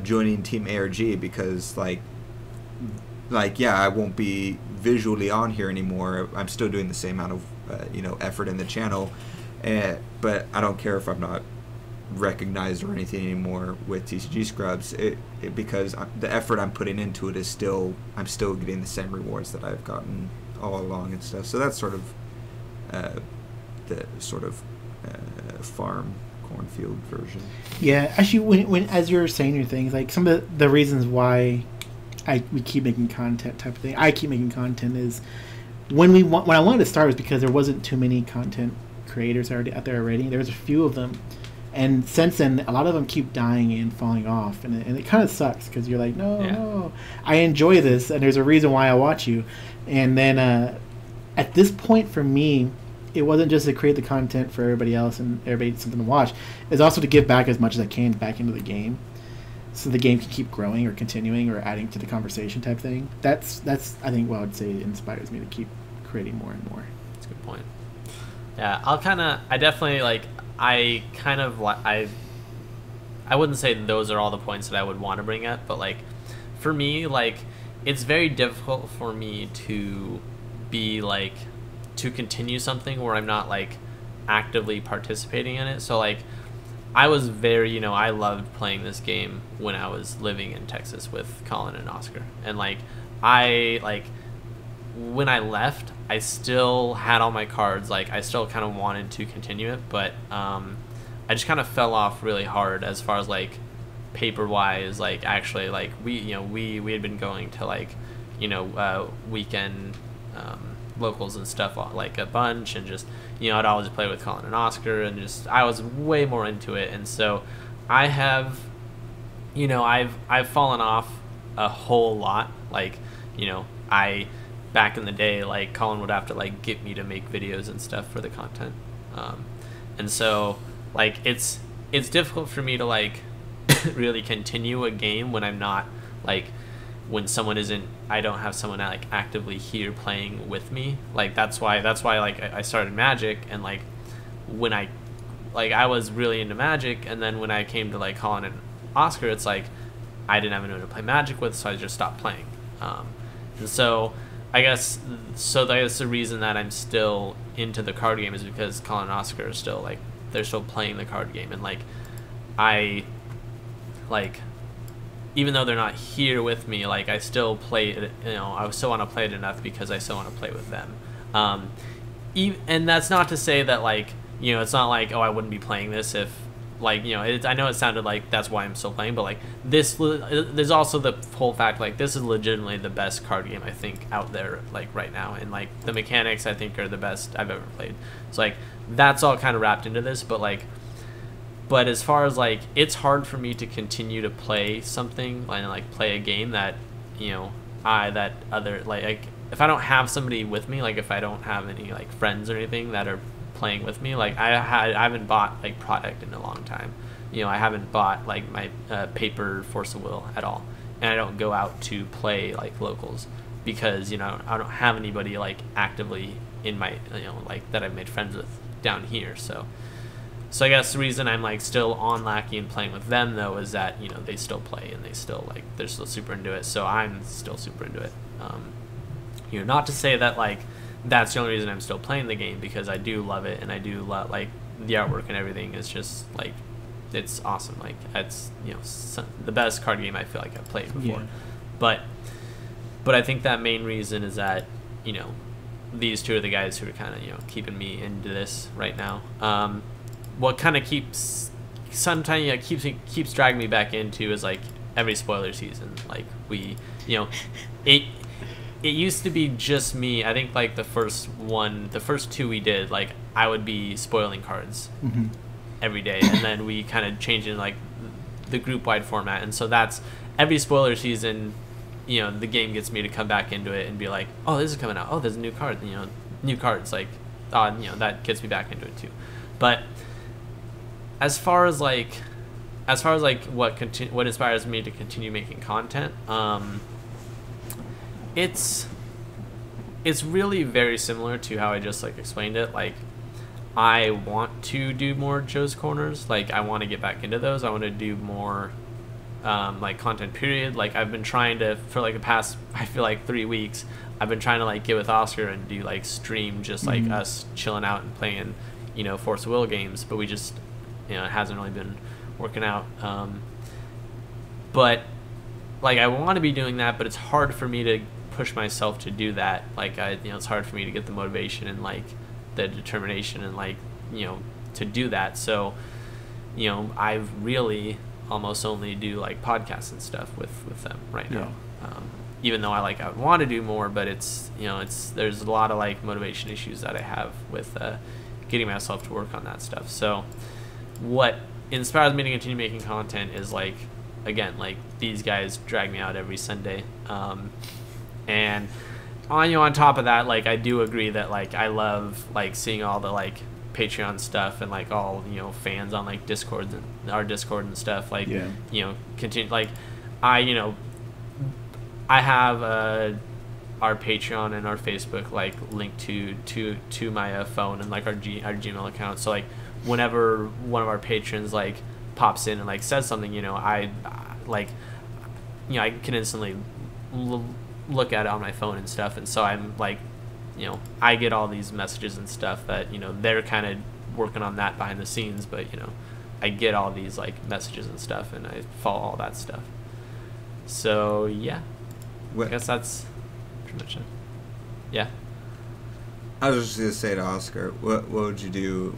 Speaker 3: joining Team ARG, because like yeah, I won't be visually on here anymore. I'm still doing the same amount of effort in the channel, but I don't care if I'm not recognized or anything anymore with TCG Scrubs, because the effort I'm putting into it is I'm still getting the same rewards that I've gotten all along and stuff. So that's sort of the sort of farm cornfield version.
Speaker 1: Yeah, actually, when as you're saying your things, like some of the reasons why we keep making content type of thing, I keep making content, is when I wanted to start was because there wasn't too many content creators already out there already. There was a few of them, and since then a lot of them keep dying and falling off, and it kind of sucks, because you're like, no, I enjoy this, and there's a reason why I watch you. And then at this point for me, it wasn't just to create the content for everybody else and everybody something to watch. It's also to give back as much as I can back into the game, so the game can keep growing or continuing or adding to the conversation type thing. That's I think what I would say inspires me to keep creating more and more.
Speaker 2: That's a good point. Yeah, I definitely like, I wouldn't say those are all the points that I would want to bring up, but like for me, like it's very difficult for me to be like, to continue something where I'm not like actively participating in it. So like I was very, I loved playing this game when I was living in Texas with Colin and Oscar, and like when I left, I still had all my cards. Like I still kind of wanted to continue it, but I just kind of fell off really hard as far as like paper wise. Like actually, like we had been going to like weekend locals and stuff like a bunch, and just I'd always play with Colin and Oscar, and just I was way more into it. And so I have I've fallen off a whole lot. Like I back in the day, like Colin would have to like get me to make videos and stuff for the content, and so like it's difficult for me to like really continue a game when I'm not like, when someone isn't, I don't have someone like actively here playing with me. Like that's why like I started Magic, and like when I was really into Magic, and then when I came to like Colin and Oscar, it's like I didn't have anyone to play Magic with, so I just stopped playing. And so I guess that's the reason that I'm still into the card game, is because Colin and Oscar are still like, they're still playing the card game, and like I like, even though they're not here with me, like I still play it, I still want to play it enough because I still want to play with them. And that's not to say that like, it's not like, oh, I wouldn't be playing this if like, I know it sounded like that's why I'm still playing, but like there's also the whole fact, like this is legitimately the best card game I think out there like right now, and like the mechanics I think are the best I've ever played. So like that's all kind of wrapped into this, but but as far as like, it's hard for me to continue to play something and like play a game that, you know, like if I don't have somebody with me, like if I don't have any like friends or anything that are playing with me, like I haven't bought like product in a long time. You know, I haven't bought like my paper Force of Will at all, and I don't go out to play like locals because, you know, I don't have anybody like actively in my, you know, like that I've made friends with down here. So I guess the reason I'm like still on Lackey and playing with them though is that, you know, they still play and they still like, they're still super into it. So I'm still super into it. You know, not to say that like that's the only reason I'm still playing the game, because I do love it and I do love like the artwork and everything is just like, it's awesome. Like it's, you know, the best card game I feel like I've played before. Yeah. But I think that main reason is that, you know, these two are the guys who are kind of, you know, keeping me into this right now. What kind of keeps dragging me back into is like every spoiler season. Like we, you know, it used to be just me. I think like the first two we did, like I would be spoiling cards every day, and then we kind of changed in like the group wide format, and so that's every spoiler season. You know, the game gets me to come back into it and be like, oh, this is coming out. Oh, there's a new card. You know, new cards. Like, you know, that gets me back into it too. But as far as like what inspires me to continue making content, it's really very similar to how I just like explained it. Like, I want to do more Joe's Corners. Like, I want to get back into those. I want to do more like content period. Like I've been trying to, for like the past, I feel like 3 weeks, I've been trying to like get with Oscar and do like stream just like us chilling out and playing, you know, Force of Will games, but we just, you know, it hasn't really been working out. But like I want to be doing that, but it's hard for me to push myself to do that. Like you know, it's hard for me to get the motivation and like the determination and like, you know, to do that. So, you know, I've really almost only do like podcasts and stuff with them right now. Even though I would want to do more, but it's, you know, there's a lot of like motivation issues that I have with getting myself to work on that stuff. So what inspires me to continue making content is like, again, like these guys drag me out every Sunday, and on top of that, like I do agree that like I love like seeing all the like Patreon stuff and like all, you know, fans on like Discord and our Discord and stuff, like, you know, continue, like I have our Patreon and our Facebook like linked to my phone and like our Gmail account. So like whenever one of our patrons like pops in and like says something, you know, I like, you know, I can instantly look at it on my phone and stuff, and so I'm like, you know, I get all these messages and stuff that, you know, they're kind of working on that behind the scenes, but, you know, I get all these like messages and stuff, and I follow all that stuff. So yeah, I guess that's pretty much it. Yeah.
Speaker 3: I was just gonna say to Oscar, what would you do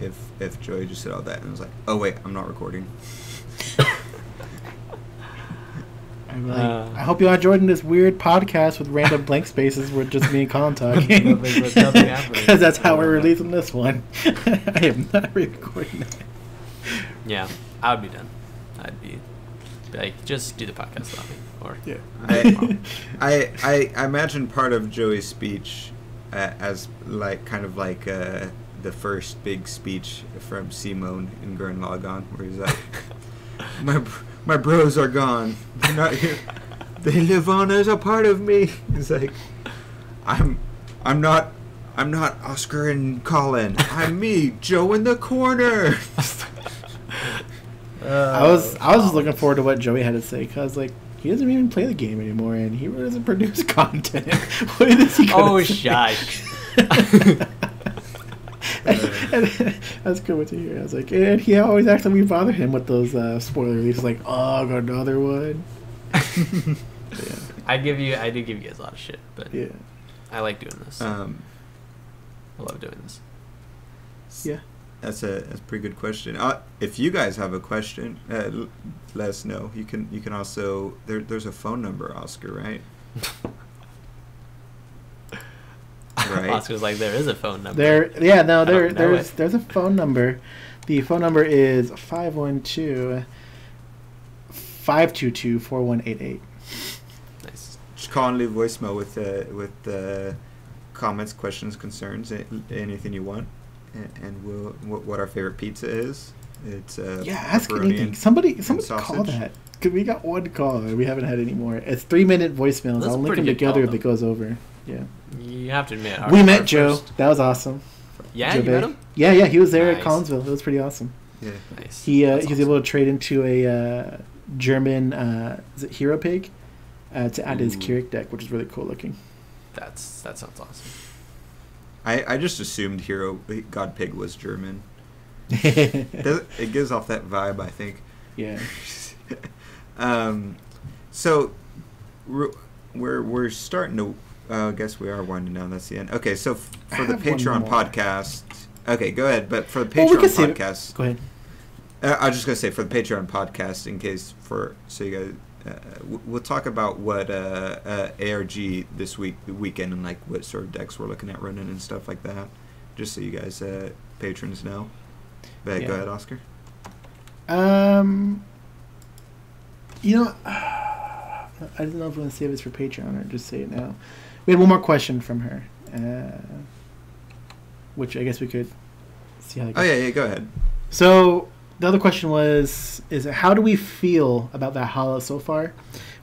Speaker 3: if Joey just said all that and was like, oh wait, I'm not recording?
Speaker 1: I hope you enjoyed this weird podcast with random blank spaces with just me and Colin talking. Because that's how we're releasing this one. I am not recording it.
Speaker 2: Yeah, I would be done. I'd be like, just do the podcast without me. Or
Speaker 3: yeah. I imagine part of Joey's speech as like kind of like the first big speech from Simone in Gurren Lagann, where he's like, my bros are gone. They're not here. They live on as a part of me. He's like, I'm not Oscar and Colin. I'm me, Joe in the corner.
Speaker 1: I was just looking forward to what Joey had to say, because like he doesn't even play the game anymore and he really doesn't produce content. What is he gonna say?
Speaker 2: Shush.
Speaker 1: That's good to hear. I was like, and he always acts like we bother him with those spoiler releases, like, oh, I got another one. Yeah.
Speaker 2: I do give you guys a lot of shit, but
Speaker 1: yeah,
Speaker 2: I like doing this. I love doing this.
Speaker 1: Yeah,
Speaker 3: that's a pretty good question. If you guys have a question, let us know. You can also there's a phone number, Oscar, right? Right.
Speaker 2: Oscar's like, there is a phone number.
Speaker 1: there's a phone number The phone number is 512-522-4188.
Speaker 2: Nice.
Speaker 3: Just call and leave voicemail with comments, questions, concerns, anything you want, and what our favorite pizza is. It's
Speaker 1: ask
Speaker 3: pepperoni
Speaker 1: anything. Somebody call
Speaker 3: sausage.
Speaker 1: that. Cause we got one call. We haven't had any more. It's 3-minute voicemails.
Speaker 2: That's
Speaker 1: I'll
Speaker 2: a
Speaker 1: link
Speaker 2: pretty
Speaker 1: them
Speaker 2: good
Speaker 1: together
Speaker 2: call,
Speaker 1: if it goes over. Yeah.
Speaker 2: You have to admit.
Speaker 1: We met
Speaker 2: our
Speaker 1: Joe.
Speaker 2: first-
Speaker 1: That was awesome.
Speaker 2: Yeah,
Speaker 1: Joe
Speaker 2: you
Speaker 1: Bay.
Speaker 2: met him?
Speaker 1: Yeah, he was there at
Speaker 2: Nice.
Speaker 1: Collinsville. It was pretty awesome.
Speaker 3: Yeah.
Speaker 2: Nice.
Speaker 1: He
Speaker 2: That's
Speaker 1: was
Speaker 2: awesome.
Speaker 1: able to trade into a German is it Hero Pig to add to his
Speaker 2: Ooh.
Speaker 1: Keurig deck, which is really cool looking.
Speaker 2: That sounds awesome.
Speaker 3: I just assumed Hero God Pig was German. It gives off that vibe, I think.
Speaker 1: Yeah.
Speaker 3: So we're starting to. I guess we are winding down. That's the end. Okay, so for the
Speaker 1: have one
Speaker 3: Patreon
Speaker 1: more.
Speaker 3: podcast. Okay, go ahead. But for the
Speaker 1: Well, we
Speaker 3: Patreon
Speaker 1: can save it.
Speaker 3: podcast,
Speaker 1: Go ahead.
Speaker 3: I was just gonna say for the Patreon podcast, in case so you guys, we'll talk about what ARG this weekend, and like what sort of decks we're looking at running and stuff like that, just so you guys patrons know. But
Speaker 1: Yeah.
Speaker 3: go ahead, Oscar.
Speaker 1: You know, I don't know if we want to save this for Patreon or just say it now. We had one more question from her, which I guess we could see how that
Speaker 3: Oh
Speaker 1: goes.
Speaker 3: yeah, go ahead.
Speaker 1: So the other question is how do we feel about Valhalla so far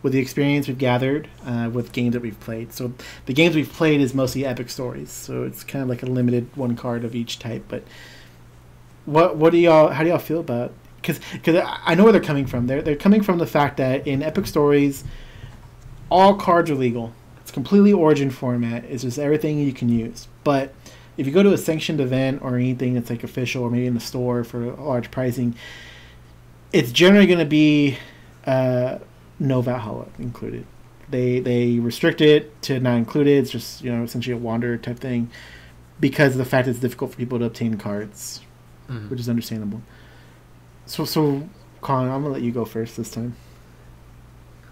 Speaker 1: with the experience we've gathered with games that we've played? So the games we've played is mostly epic stories, so it's kind of like a limited one card of each type. But how do y'all feel about? Because I know where they're coming from. They're coming from the fact that in epic stories, all cards are legal. It's completely Origin format. It's just everything you can use. But if you go to a sanctioned event or anything that's like official or maybe in the store for large pricing, it's generally going to be no Valhalla included. They restrict it to not included. It's just essentially a wanderer type thing because of the fact that it's difficult for people to obtain cards, which is understandable. So Colin, I'm gonna let you go first this time.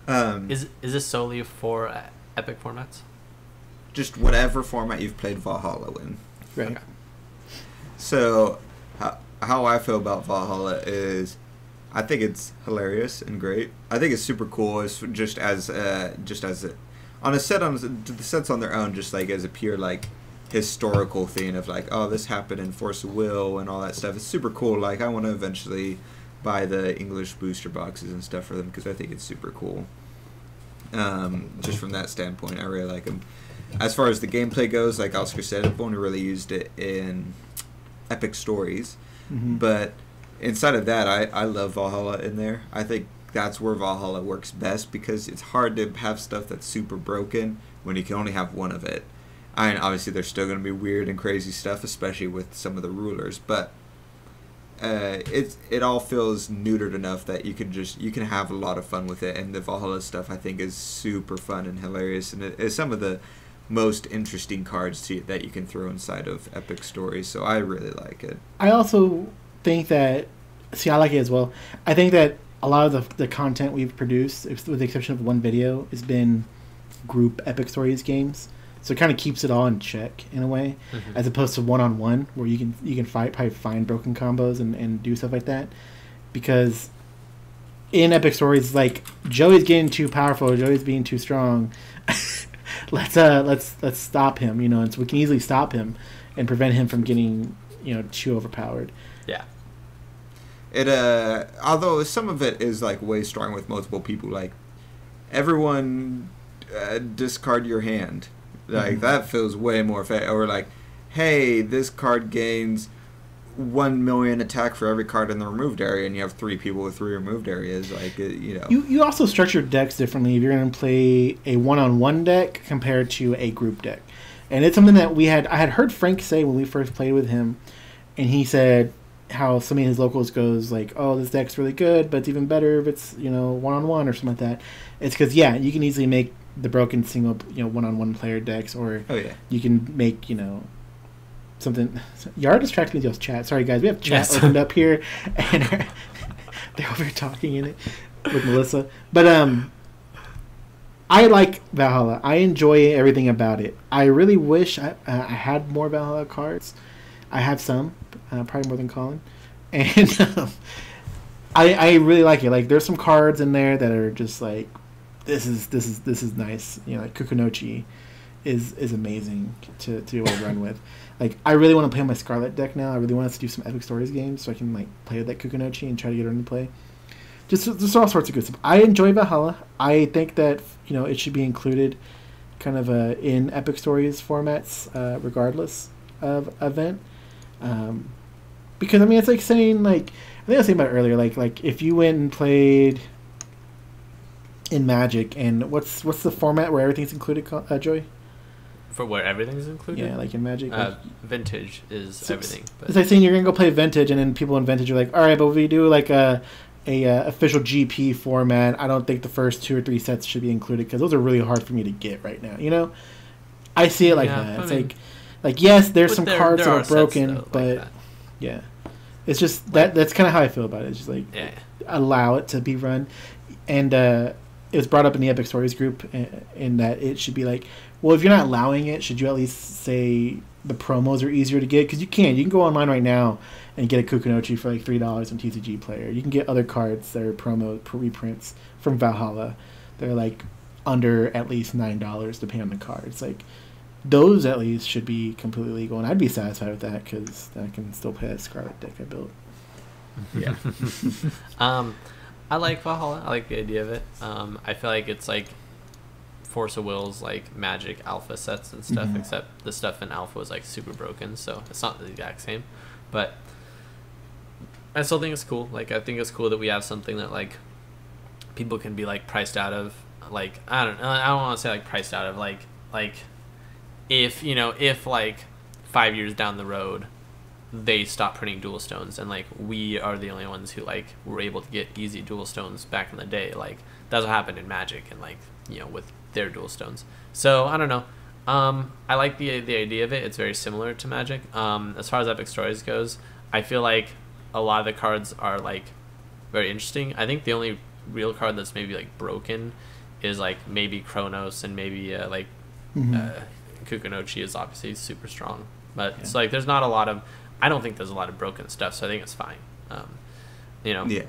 Speaker 2: Is this solely for epic formats?
Speaker 3: Just whatever format you've played Valhalla in.
Speaker 1: Right.
Speaker 2: Okay.
Speaker 3: So, how I feel about Valhalla is, I think it's hilarious and great. I think it's super cool. It's just as the sets on their own, just like as a pure like historical thing of like, oh, this happened in Force of Will and all that stuff. It's super cool. Like, I want to eventually buy the English booster boxes and stuff for them because I think it's super cool. Just from that standpoint, I really like them. As far as the gameplay goes, like Oscar said, I've only really used it in epic stories.
Speaker 1: Mm-hmm.
Speaker 3: But inside of that, I love Valhalla in there. I think that's where Valhalla works best because it's hard to have stuff that's super broken when you can only have one of it. And obviously there's still going to be weird and crazy stuff, especially with some of the rulers, but it all feels neutered enough that you can have a lot of fun with it. And the Valhalla stuff I think is super fun and hilarious, and it is some of the most interesting cards that you can throw inside of epic stories. So I really like it.
Speaker 1: I also think that I like it as well. I think that a lot of the content we've produced, with the exception of one video, has been group epic stories games. So it kind of keeps it all in check in a way, as opposed to one-on-one where you can probably find broken combos and do stuff like that. Because in epic stories, like Joey's getting too powerful, Joey's being too strong. let's stop him, and so we can easily stop him and prevent him from getting too overpowered.
Speaker 2: Yeah.
Speaker 3: It although some of it is like way strong with multiple people, like everyone discard your hand. Like, that feels way more fair. Or like, hey, this card gains 1 million attack for every card in the removed area, and you have 3 people with 3 removed areas. Like,
Speaker 1: You also structure decks differently if you're going to play a one-on-one deck compared to a group deck. And it's something that I had heard Frank say when we first played with him, and he said how some of his locals goes like, oh, this deck's really good, but it's even better if it's one-on-one or something like that. It's because you can easily make the broken single one-on-one player decks, or you can make something. Yara distracted me with y'all's chat. Sorry guys, we have chat opened up here and they're over here talking in it with Melissa. But I like Valhalla. I enjoy everything about it. I really wish I had more Valhalla cards. I have some, probably more than Colin. and I really like it. Like, there's some cards in there that are just like, this is nice. You know, like Kukunochi is amazing to be able to run with. Like, I really want to play my Scarlet deck now. I really want us to do some Epic Stories games so I can like play with that Kukunochi and try to get her into play. Just all sorts of good stuff. I enjoy Valhalla. I think that, you know, it should be included kind of in Epic Stories formats, regardless of event. Because I mean, it's like saying, like, I think I was saying about it earlier, like if you went and played in Magic, and what's the format where everything's included, Joy?
Speaker 2: For where everything's included?
Speaker 1: Yeah, like in Magic.
Speaker 2: Vintage is everything. But
Speaker 1: it's like saying you're gonna go play Vintage, and then people in Vintage are like, all right, but if we do like a official GP format, I don't think the first 2 or 3 sets should be included because those are really hard for me to get right now. You know, I see it like that. It's like yes, there's some cards that are broken, sets, but like yeah, it's just that's kind of how I feel about it. It's just like allow it to be run, and it was brought up in the Epic Stories group in that it should be like, well, if you're not allowing it, should you at least say the promos are easier to get? Because you can go online right now and get a Kukunochi for like $3 on TCG Player. You can get other cards that are promo reprints from Valhalla. They're like under at least $9 depending on the card. It's like those at least should be completely legal, and I'd be satisfied with that because I can still play that Scarlet deck I built.
Speaker 2: Yeah. I like Valhalla. I like the idea of it. I feel like it's like Force of Will's like Magic Alpha sets and stuff, except the stuff in Alpha was like super broken, so it's not the exact same. But I still think it's cool. Like, I think it's cool that we have something that like people can be like priced out of. Like, I don't want to say like priced out of, like if, you know, if like 5 years down the road they stop printing dual stones and like we are the only ones who like were able to get easy dual stones back in the day. Like, that's what happened in Magic and like, you know, with their dual stones. So I don't know. I like the idea of it. It's very similar to Magic. As far as Epic Stories goes, I feel like a lot of the cards are like very interesting. I think the only real card that's maybe like broken is like maybe Chronos, and maybe Kukunochi is obviously super strong. But it's like there's not a lot of, I don't think there's a lot of broken stuff, so I think it's fine. You know. Yeah.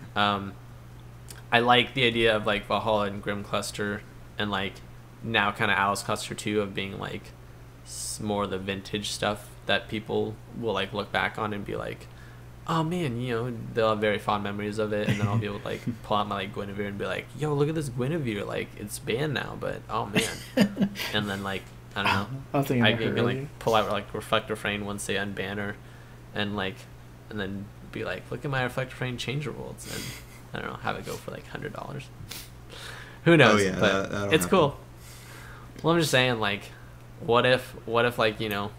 Speaker 2: I like the idea of like Valhalla and Grim Cluster, and like now kind of Alice Cluster 2 of being like more the vintage stuff that people will like look back on and be like, oh man, you know, they'll have very fond memories of it, and then I'll be able to like pull out my like Guinevere and be like, yo, look at this Guinevere, like it's banned now, but oh man. And then like I don't know, I can like pull out like Reflector Frame once they unban her, and then be like, look at my Reflector Frame change rules, and I don't know, have it go for like $100. Who knows? Oh, yeah, but it's cool. Well, I'm just saying, like, what if like, you know,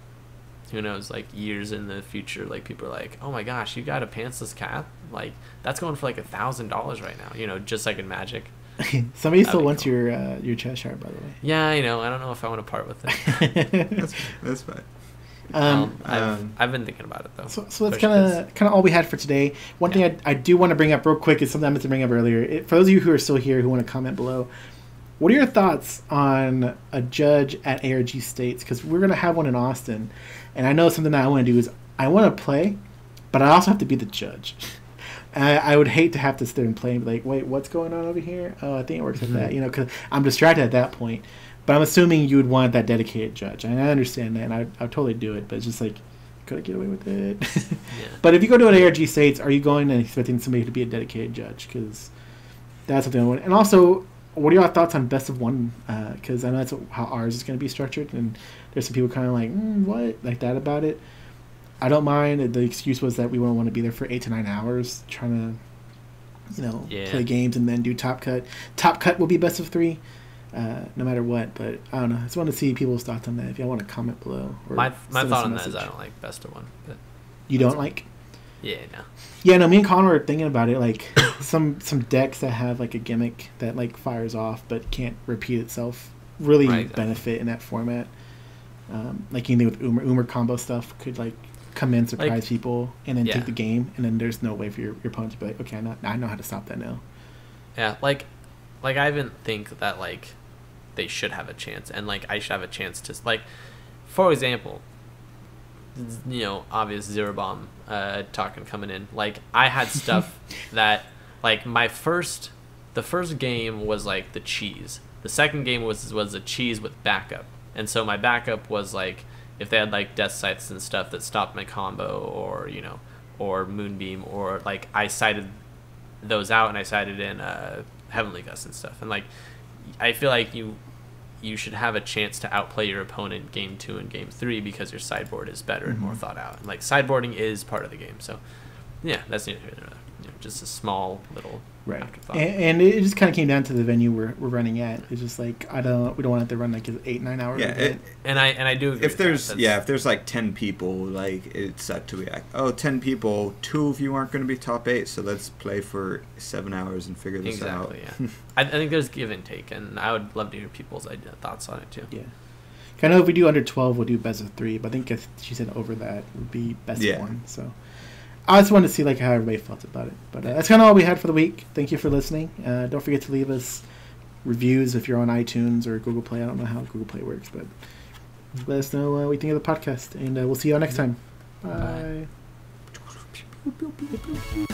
Speaker 2: who knows, like years in the future, like people are like, oh my gosh, you got a pantsless cat, like that's going for like $1,000 right now, you know, just like in Magic.
Speaker 1: Somebody still wants cool. your Cheshire, by the way.
Speaker 2: Yeah, I know. I don't know if I want to part with it.
Speaker 3: that's fine.
Speaker 2: I've been thinking about it though.
Speaker 1: So that's kind of all we had for today. One thing I do want to bring up real quick is something I meant to bring up earlier. For those of you who are still here who want to comment below, what are your thoughts on a judge at ARG States? Because we're going to have one in Austin, and I know something that I want to do is I want to play, but I also have to be the judge. I would hate to have to sit there and play and be like, wait, what's going on over here? Oh, I think it works like that, you know, because I'm distracted at that point. But I'm assuming you would want that dedicated judge. And I understand that, and I'd totally do it. But it's just like, could I get away with it? Yeah. But if you go to an ARG States, are you going and expecting somebody to be a dedicated judge? Because that's something I want. And also, what are your thoughts on best of one? Because I know that's how ours is going to be structured. And there's some people kind of like, what? Like that about it. I don't mind. The excuse was that we won't want to be there for 8 to 9 hours trying to, you know, play games and then do Top Cut. Top Cut will be best of 3. No matter what, but I don't know. I just want to see people's thoughts on that. If y'all want to comment below. Or
Speaker 2: my thought on that is I don't like best of one. But
Speaker 1: you don't like?
Speaker 2: Yeah, no.
Speaker 1: Yeah, no. Me and Colin were thinking about it. Like some decks that have like a gimmick that like fires off but can't repeat itself really benefit in that format. Like anything with Umer combo stuff could like come in, surprise like, people, and then take the game, and then there's no way for your opponent to be like, okay, I know how to stop that now.
Speaker 2: Yeah, like I even think that like they should have a chance, and like I should have a chance to like, for example, obvious zero bomb talking coming in. Like I had stuff that like the first game was like the cheese. The second game was a cheese with backup, and so my backup was like if they had like death sights and stuff that stopped my combo, or moonbeam, or like I sighted those out and I sighted in heavenly gust and stuff, and like I feel like you should have a chance to outplay your opponent game 2 and game 3 because your sideboard is better and more thought out. And like sideboarding is part of the game. So yeah, that's just a small little afterthought.
Speaker 1: And it just kind of came down to the venue we're running at. It's just like we don't want to have to run like an 8-9 hour event.
Speaker 2: And I do agree
Speaker 3: if there's like 10 people, like it's set to be like 10 people, 2 of you aren't going to be top 8, so let's play for 7 hours and figure this out.
Speaker 2: Exactly. Yeah. I think there's give and take, and I would love to hear people's thoughts on it too.
Speaker 1: Yeah. I know if we do under 12, we'll do best of 3, but I think if she said over that would be best of 1. So I just wanted to see like how everybody felt about it. But that's kind of all we had for the week. Thank you for listening. Don't forget to leave us reviews if you're on iTunes or Google Play. I don't know how Google Play works, but let us know what you think of the podcast. And we'll see you all next time. Bye. Bye.